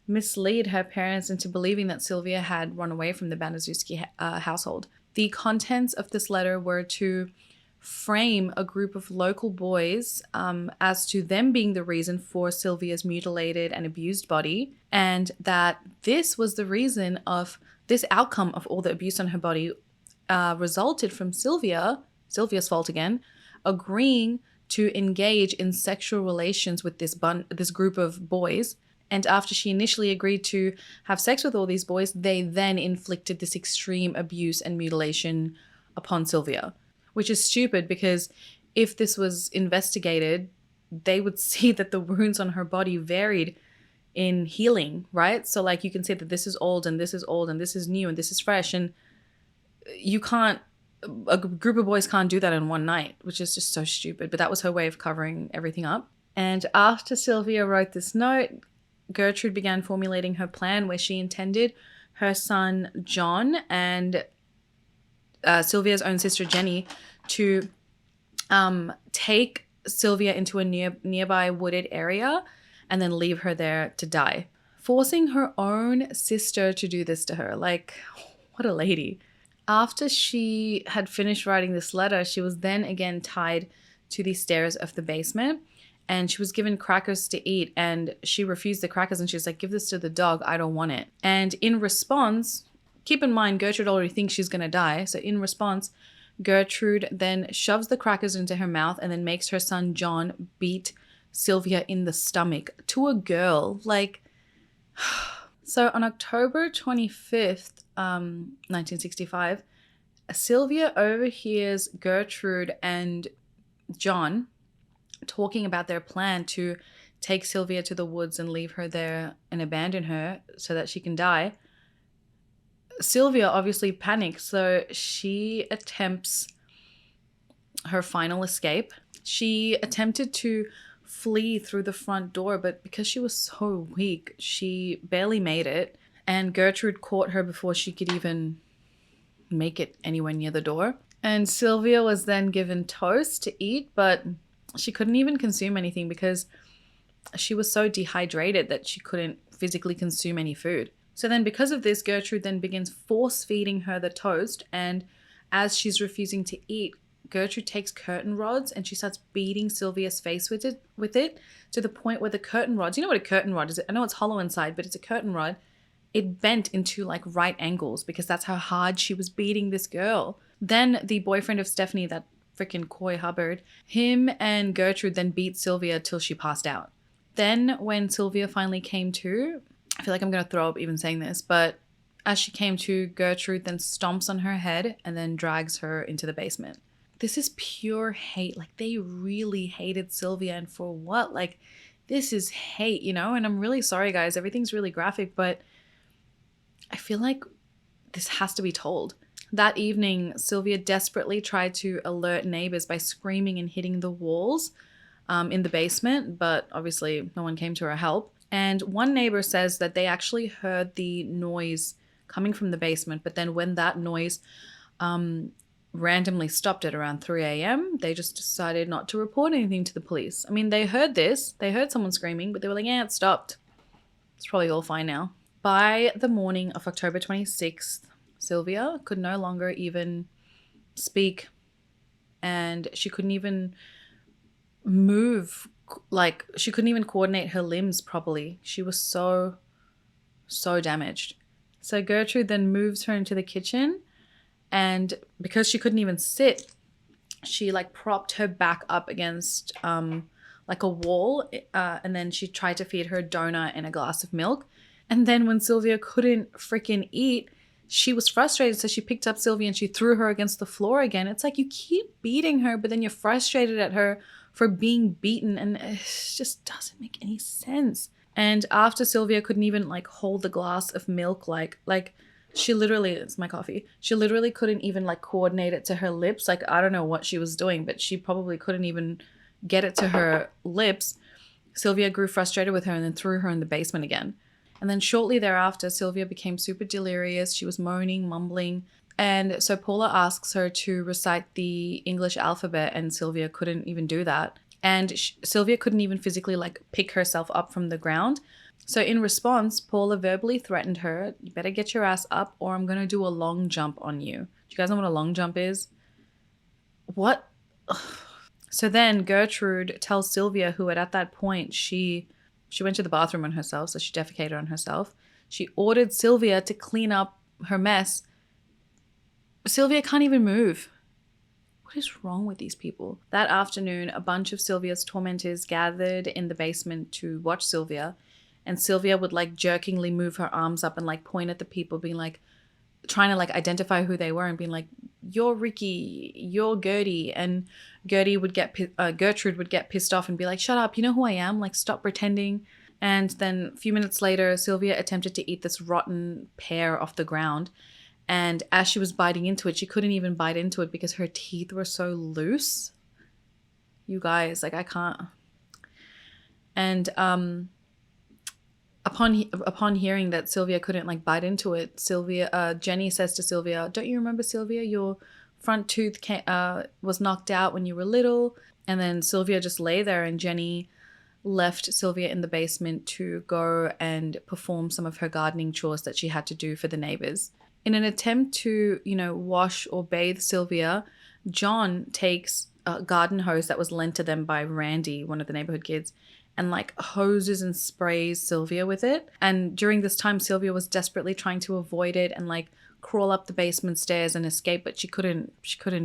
Speaker 1: mislead her parents into believing that Sylvia had run away from the Banazuski household. The contents of this letter were to frame a group of local boys as to them being the reason for Sylvia's mutilated and abused body, and that this was the reason of this outcome of all the abuse on her body resulted from Sylvia's fault again, agreeing to engage in sexual relations with this group of boys. And after she initially agreed to have sex with all these boys, they then inflicted this extreme abuse and mutilation upon Sylvia, which is stupid because if this was investigated, they would see that the wounds on her body varied in healing, right? So like you can say that this is old and this is old and this is new and this is fresh, and a group of boys can't do that in one night, which is just so stupid. But that was her way of covering everything up. And after Sylvia wrote this note, Gertrude began formulating her plan where she intended her son John and Sylvia's own sister Jenny to take Sylvia into a nearby wooded area and then leave her there to die, forcing her own sister to do this to her. Like, what a lady. After she had finished writing this letter, she was then again tied to the stairs of the basement, and she was given crackers to eat, and she refused the crackers and she was like, "Give this to the dog, I don't want it." And in response, keep in mind, Gertrude already thinks she's going to die. So in response, Gertrude then shoves the crackers into her mouth and then makes her son John beat Sylvia in the stomach to a girl. Like, so on October 25th, 1965, Sylvia overhears Gertrude and John talking about their plan to take Sylvia to the woods and leave her there and abandon her so that she can die. Sylvia obviously panics, so she attempts her final escape. She attempted to flee through the front door, but because she was so weak, she barely made it. And Gertrude caught her before she could even make it anywhere near the door. And Sylvia was then given toast to eat, but she couldn't even consume anything because she was so dehydrated that she couldn't physically consume any food. So then because of this, Gertrude then begins force feeding her the toast, and as she's refusing to eat, Gertrude takes curtain rods and she starts beating Sylvia's face with it to the point where the curtain rods, you know what a curtain rod is? I know it's hollow inside, but it's a curtain rod. It bent into like right angles because that's how hard she was beating this girl. Then the boyfriend of Stephanie, that freaking Coy Hubbard, him and Gertrude then beat Sylvia till she passed out. Then when Sylvia finally came to, I feel like I'm going to throw up even saying this, but as she came to, Gertrude then stomps on her head and then drags her into the basement. This is pure hate. Like, they really hated Sylvia, and for what? Like, this is hate, you know? And I'm really sorry, guys. Everything's really graphic, but I feel like this has to be told. That evening, Sylvia desperately tried to alert neighbors by screaming and hitting the walls in the basement, but obviously no one came to her help. And one neighbor says that they actually heard the noise coming from the basement, but then when that noise randomly stopped at around 3 a.m., they just decided not to report anything to the police. I mean, they heard someone screaming, but they were like, yeah, it stopped. It's probably all fine now. By the morning of October 26th, Sylvia could no longer even speak, and she couldn't even move, like she couldn't even coordinate her limbs properly. She was so damaged. So Gertrude then moves her into the kitchen, and because she couldn't even sit, she like propped her back up against like a wall, and then she tried to feed her a donut and a glass of milk. And then when Sylvia couldn't freaking eat, she was frustrated, so she picked up Sylvia and she threw her against the floor again. It's like, you keep beating her, but then you're frustrated at her for being beaten, and it just doesn't make any sense. And after Sylvia couldn't even like hold the glass of milk, like she literally, it's my coffee, she literally couldn't even like coordinate it to her lips. Like, I don't know what she was doing, but she probably couldn't even get it to her lips. Sylvia grew frustrated with her and then threw her in the basement again. And then shortly thereafter, Sylvia became super delirious. She was moaning, mumbling. And so Paula asks her to recite the English alphabet, and Sylvia couldn't even do that. And Sylvia couldn't even physically like pick herself up from the ground. So in response, Paula verbally threatened her, you better get your ass up or I'm going to do a long jump on you. Do you guys know what a long jump is? What? So then Gertrude tells Sylvia, who at that point, she went to the bathroom on herself, so she defecated on herself. She ordered Sylvia to clean up her mess. Sylvia can't even move. What is wrong with these people? That afternoon, a bunch of Sylvia's tormentors gathered in the basement to watch Sylvia, and Sylvia would like jerkingly move her arms up and like point at the people, being like, trying to like identify who they were and being like, you're Ricky, you're Gertie. And Gertrude would get pissed off and be like, shut up, you know who I am? Like, stop pretending. And then a few minutes later, Sylvia attempted to eat this rotten pear off the ground. And as she was biting into it, she couldn't even bite into it because her teeth were so loose. You guys, like, I can't. And upon hearing that Sylvia couldn't like bite into it, Jenny says to Sylvia, don't you remember, Sylvia, your front tooth was knocked out when you were little? And then Sylvia just lay there, and Jenny left Sylvia in the basement to go and perform some of her gardening chores that she had to do for the neighbors. In an attempt to, wash or bathe Sylvia, John takes a garden hose that was lent to them by Randy, one of the neighborhood kids, and like hoses and sprays Sylvia with it. And during this time, Sylvia was desperately trying to avoid it and like crawl up the basement stairs and escape, but she couldn't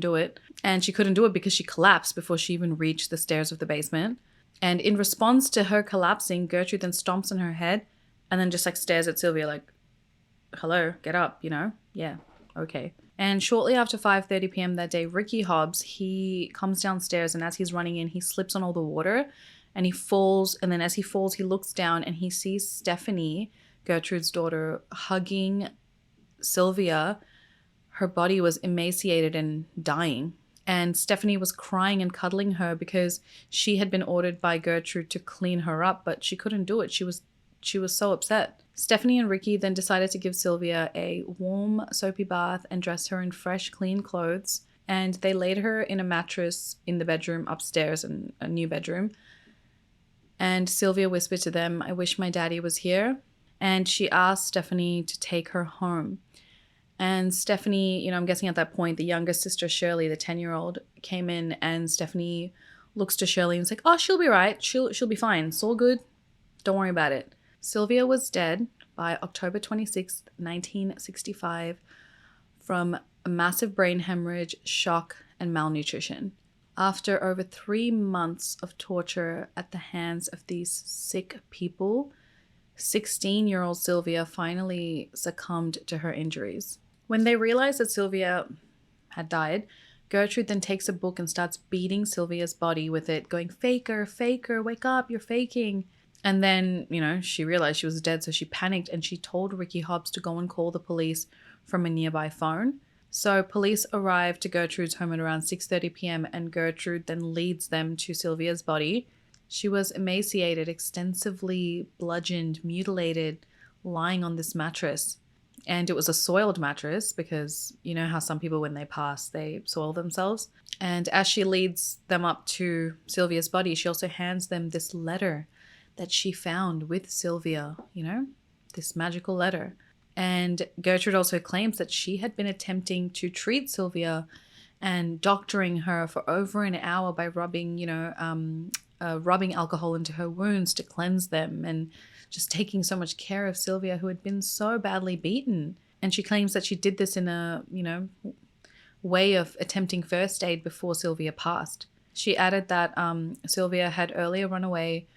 Speaker 1: do it. And she couldn't do it because she collapsed before she even reached the stairs of the basement. And in response to her collapsing, Gertrude then stomps on her head and then just like stares at Sylvia like, hello, get up, Yeah, okay. And shortly after 5:30 p.m. that day, Ricky Hobbs, he comes downstairs, and as he's running in, he slips on all the water and he falls. And then as he falls, he looks down and he sees Stephanie, Gertrude's daughter, hugging Sylvia. Her body was emaciated and dying. And Stephanie was crying and cuddling her because she had been ordered by Gertrude to clean her up, but she couldn't do it. She was so upset. Stephanie and Ricky then decided to give Sylvia a warm, soapy bath and dress her in fresh, clean clothes. And they laid her in a mattress in the bedroom upstairs, in a new bedroom. And Sylvia whispered to them, "I wish my daddy was here." And she asked Stephanie to take her home. And Stephanie, I'm guessing at that point, the younger sister, Shirley, the 10-year-old, came in, and Stephanie looks to Shirley and is like, "Oh, she'll be right. She'll be fine. It's all good. Don't worry about it." Sylvia was dead by October 26th, 1965 from a massive brain hemorrhage, shock, and malnutrition. After over 3 months of torture at the hands of these sick people, 16-year-old Sylvia finally succumbed to her injuries. When they realized that Sylvia had died, Gertrude then takes a book and starts beating Sylvia's body with it, going, "Faker, faker, wake up, you're faking." And then, she realized she was dead, so she panicked and she told Ricky Hobbs to go and call the police from a nearby phone. So police arrived to Gertrude's home at around 6:30 p.m. and Gertrude then leads them to Sylvia's body. She was emaciated, extensively bludgeoned, mutilated, lying on this mattress. And it was a soiled mattress because you know how some people, when they pass, they soil themselves. And as she leads them up to Sylvia's body, she also hands them this letter that she found with Sylvia, this magical letter. And Gertrude also claims that she had been attempting to treat Sylvia and doctoring her for over an hour by rubbing alcohol into her wounds to cleanse them, and just taking so much care of Sylvia, who had been so badly beaten. And she claims that she did this in a, way of attempting first aid before Sylvia passed. She added that Sylvia had earlier run away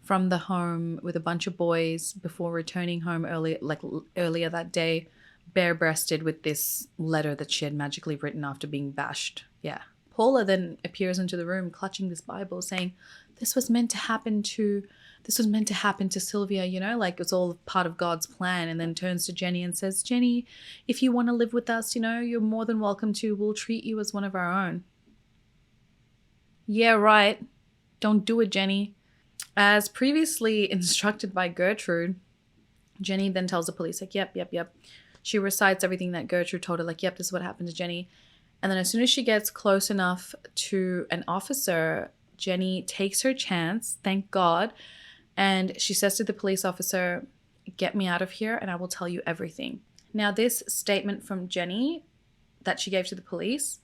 Speaker 1: from the home with a bunch of boys before returning home earlier that day, bare-breasted, with this letter that she had magically written after being bashed. Yeah. Paula then appears into the room clutching this Bible, saying, this was meant to happen to Sylvia, like it's all part of God's plan. And then turns to Jenny and says, "Jenny, if you want to live with us, you're more than welcome to. We'll treat you as one of our own." Yeah, right. Don't do it, Jenny. As previously instructed by Gertrude, Jenny then tells the police, like, yep. She recites everything that Gertrude told her, like, yep, this is what happened to Jenny. And then as soon as she gets close enough to an officer, Jenny takes her chance, thank God, and she says to the police officer, "Get me out of here and I will tell you everything." Now, this statement from Jenny that she gave to the police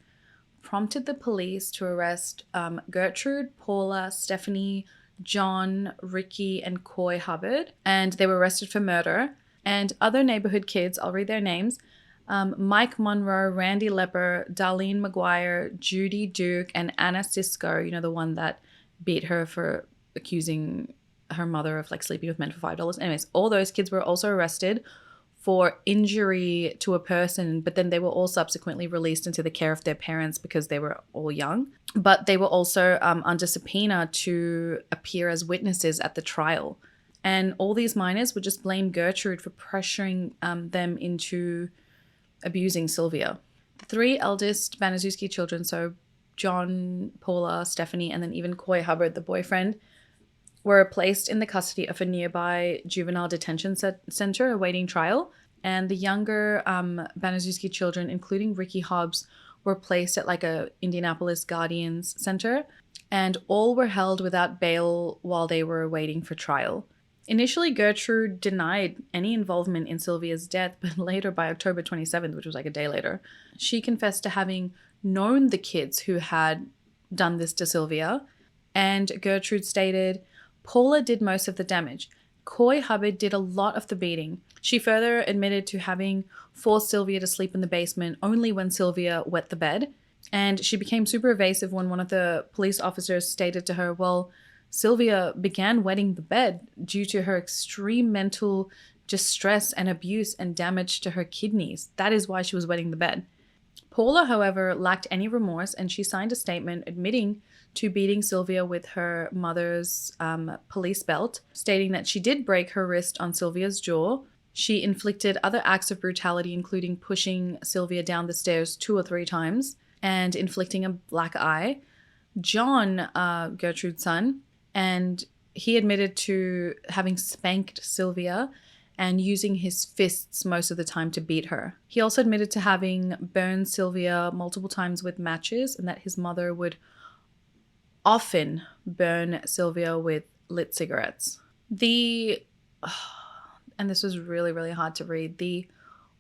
Speaker 1: prompted the police to arrest Gertrude, Paula, Stephanie, John, Ricky, and Coy Hubbard, and they were arrested for murder. And other neighborhood kids, I'll read their names, Mike Monroe, Randy Lepper, Darlene McGuire, Judy Duke, and Anna Cisco, the one that beat her for accusing her mother of sleeping with men for $5. Anyways, all those kids were also arrested for injury to a person, but then they were all subsequently released into the care of their parents because they were all young. But they were also under subpoena to appear as witnesses at the trial. And all these minors would just blame Gertrude for pressuring them into abusing Sylvia. The 3 eldest Banazuski children, so John, Paula, Stephanie, and then even Coy Hubbard, the boyfriend, were placed in the custody of a nearby juvenile detention center awaiting trial. And the younger Banazuski children, including Ricky Hobbs, were placed at a Indianapolis Guardians Center, and all were held without bail while they were waiting for trial. Initially, Gertrude denied any involvement in Sylvia's death, but later, by October 27th, which was a day later, she confessed to having known the kids who had done this to Sylvia. And Gertrude stated, "Paula did most of the damage. Coy Hubbard did a lot of the beating. She further admitted to having forced Sylvia to sleep in the basement only when Sylvia wet the bed. And she became super evasive when one of the police officers stated to her, well, Sylvia began wetting the bed due to her extreme mental distress and abuse and damage to her kidneys. That is why she was wetting the bed." Paula, however, lacked any remorse, and she signed a statement admitting to beating Sylvia with her mother's police belt, stating that she did break her wrist on Sylvia's jaw. She inflicted other acts of brutality, including pushing Sylvia down the stairs 2 or 3 times. and inflicting a black eye. John, Gertrude's son, and he admitted to having spanked Sylvia and using his fists most of the time to beat her. He also admitted to having burned Sylvia multiple times with matches, and that his mother would often burn Sylvia with lit cigarettes. And this was really, really hard to read, the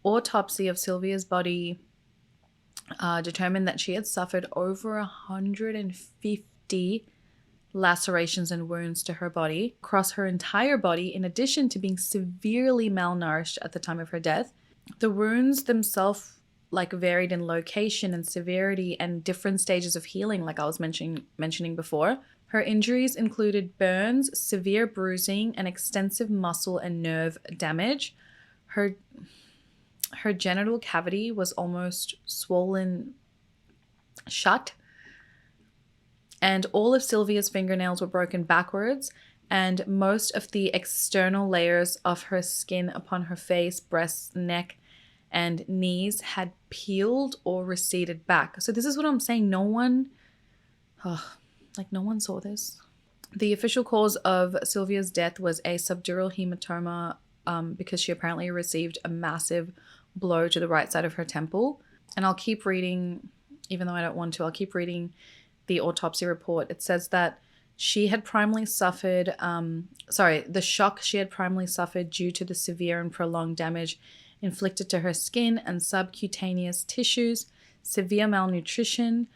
Speaker 1: autopsy of Sylvia's body determined that she had suffered over 150 lacerations and wounds to her body across her entire body, in addition to being severely malnourished at the time of her death. The wounds themselves varied in location and severity and different stages of healing, like I was mentioning before. Her injuries included burns, severe bruising, and extensive muscle and nerve damage. Her genital cavity was almost swollen shut, and all of Sylvia's fingernails were broken backwards, and most of the external layers of her skin upon her face, breasts, neck, and knees had peeled or receded back. So this is what I'm saying. No one saw this. The official cause of Sylvia's death was a subdural hematoma because she apparently received a massive blow to the right side of her temple. And I'll keep reading, even though I don't want to, I'll keep reading the autopsy report. It says that she had primarily suffered, the shock she had primarily suffered due to the severe and prolonged damage inflicted to her skin and subcutaneous tissues, severe malnutrition.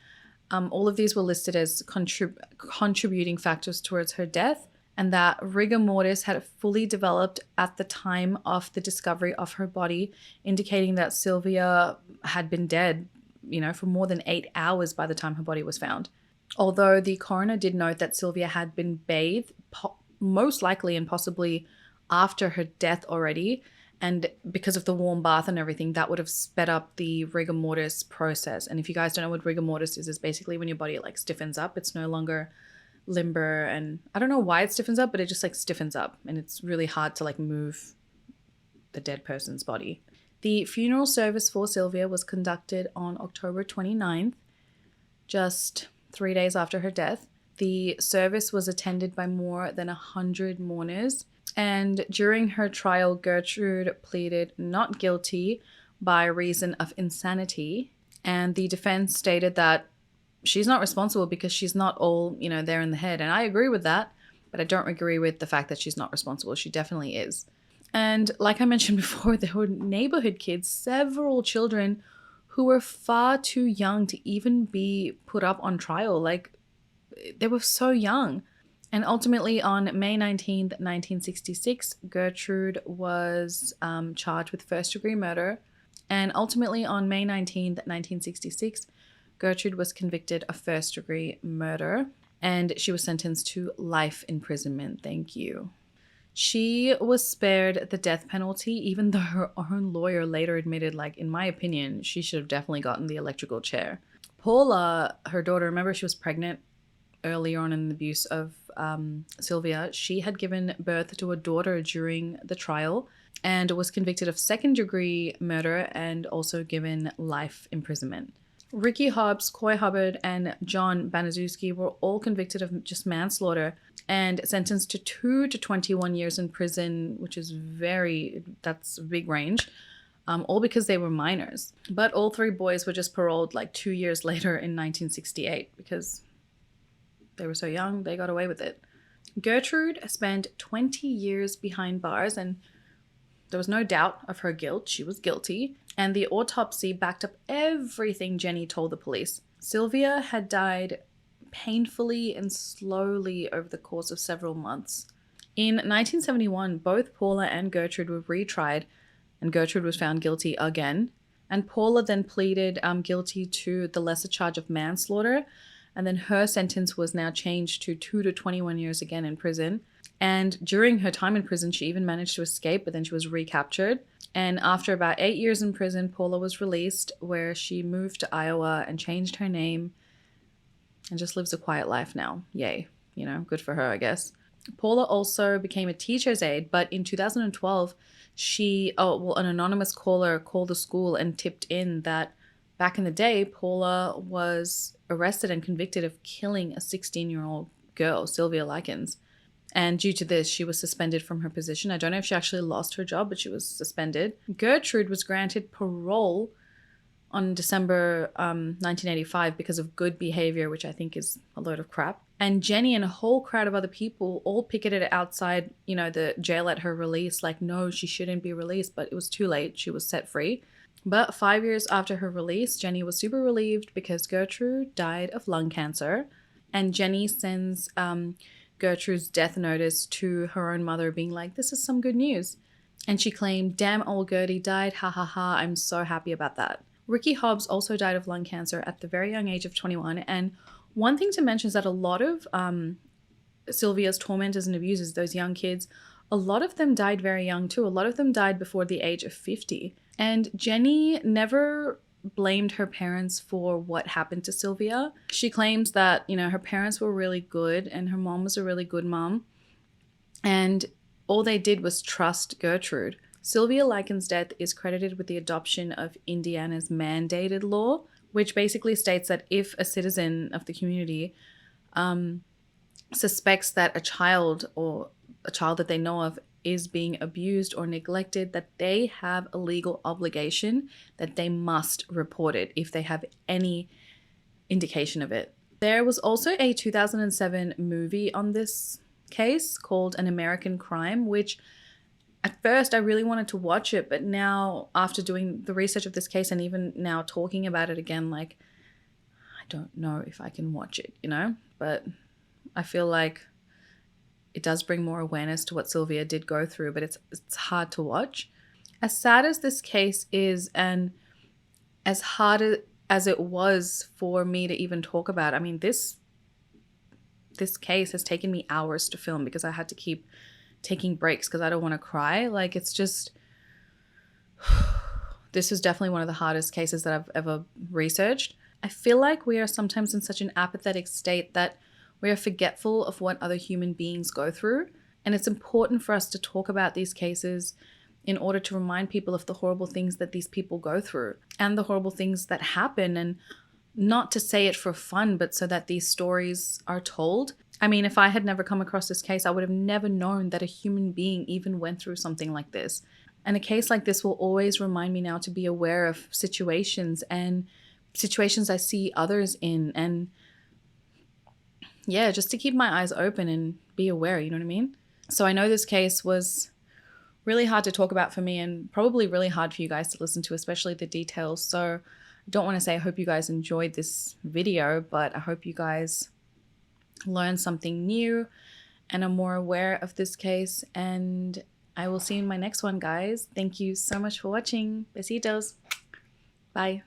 Speaker 1: All of these were listed as contributing factors towards her death, and that rigor mortis had fully developed at the time of the discovery of her body, indicating that Sylvia had been dead, for more than 8 hours by the time her body was found. Although the coroner did note that Sylvia had been bathed, most likely and possibly after her death already, and because of the warm bath and everything, that would have sped up the rigor mortis process. And if you guys don't know what rigor mortis is basically when your body stiffens up. It's no longer limber, and I don't know why it stiffens up, but it just stiffens up, and it's really hard to move the dead person's body. The funeral service for Sylvia was conducted on October 29th, just 3 days after her death. The service was attended by more than 100 mourners, and during her trial, Gertrude pleaded not guilty by reason of insanity, and the defense stated that she's not responsible because she's not all, there in the head. And I agree with that, but I don't agree with the fact that she's not responsible. She definitely is. And like I mentioned before, there were neighborhood kids, several children who were far too young to even be put up on trial. They were so young. And ultimately on May 19th, 1966, Gertrude was charged with first-degree murder. And ultimately on May 19th, 1966, Gertrude was convicted of first-degree murder, and she was sentenced to life imprisonment. Thank you. She was spared the death penalty, even though her own lawyer later admitted, in my opinion, she should have definitely gotten the electrical chair. Paula, her daughter, remember she was pregnant earlier on in the abuse of Sylvia. She had given birth to a daughter during the trial and was convicted of second-degree murder and also given life imprisonment. Ricky Hobbs, Coy Hubbard, and John Banazuski were all convicted of just manslaughter and sentenced to 2 to 21 years in prison, which is that's a big range, all because they were minors. But all three boys were just paroled 2 years later in 1968 because they were so young, they got away with it. Gertrude spent 20 years behind bars, and there was no doubt of her guilt. She was guilty. And the autopsy backed up everything Jenny told the police. Sylvia had died painfully and slowly over the course of several months. In 1971, both Paula and Gertrude were retried, and Gertrude was found guilty again. And Paula then pleaded guilty to the lesser charge of manslaughter, and then her sentence was now changed to 2 to 21 years again in prison. And during her time in prison, she even managed to escape, but then she was recaptured. And after about 8 years in prison, Paula was released, where she moved to Iowa and changed her name and just lives a quiet life now. Yay. Good for her, I guess. Paula also became a teacher's aide, but in 2012, an anonymous caller called the school and tipped in that back in the day, Paula was arrested and convicted of killing a 16-year-old girl, Sylvia Lichens. And due to this, she was suspended from her position. I don't know if she actually lost her job, but she was suspended. Gertrude was granted parole on December 1985 because of good behavior, which I think is a load of crap. And Jenny and a whole crowd of other people all picketed outside, the jail at her release, like, no, she shouldn't be released, but it was too late. She was set free. But 5 years after her release, Jenny was super relieved because Gertrude died of lung cancer. And Jenny sends Gertrude's death notice to her own mother being like, this is some good news. And she claimed, damn, old Gertie died, ha ha ha, I'm so happy about that. Ricky Hobbs also died of lung cancer at the very young age of 21. And one thing to mention is that a lot of Sylvia's tormentors and abusers, those young kids, a lot of them died very young too. A lot of them died before the age of 50. And Jenny never blamed her parents for what happened to Sylvia. She claims that, her parents were really good and her mom was a really good mom. And all they did was trust Gertrude. Sylvia Lichens' death is credited with the adoption of Indiana's mandated law, which basically states that if a citizen of the community suspects that a child or a child that they know of is being abused or neglected, that they have a legal obligation that they must report it if they have any indication of it. There was also a 2007 movie on this case called An American Crime, which at first I really wanted to watch it, but now after doing the research of this case and even now talking about it again, like, I don't know if I can watch it, but I feel like it does bring more awareness to what Sylvia did go through, but it's hard to watch. As sad as this case is, and as hard as it was for me to even talk about, I mean, this case has taken me hours to film because I had to keep taking breaks because I don't want to cry. Like, it's just, this is definitely one of the hardest cases that I've ever researched. I feel like we are sometimes in such an apathetic state that we are forgetful of what other human beings go through. And it's important for us to talk about these cases in order to remind people of the horrible things that these people go through and the horrible things that happen, and not to say it for fun, but so that these stories are told. I mean, if I had never come across this case, I would have never known that a human being even went through something like this. And a case like this will always remind me now to be aware of situations and situations I see others in, and yeah, just to keep my eyes open and be aware, you know what I mean? So I know this case was really hard to talk about for me and probably really hard for you guys to listen to, especially the details. So I don't want to say I hope you guys enjoyed this video, but I hope you guys learned something new and are more aware of this case. And I will see you in my next one, guys. Thank you so much for watching. Besitos. Bye.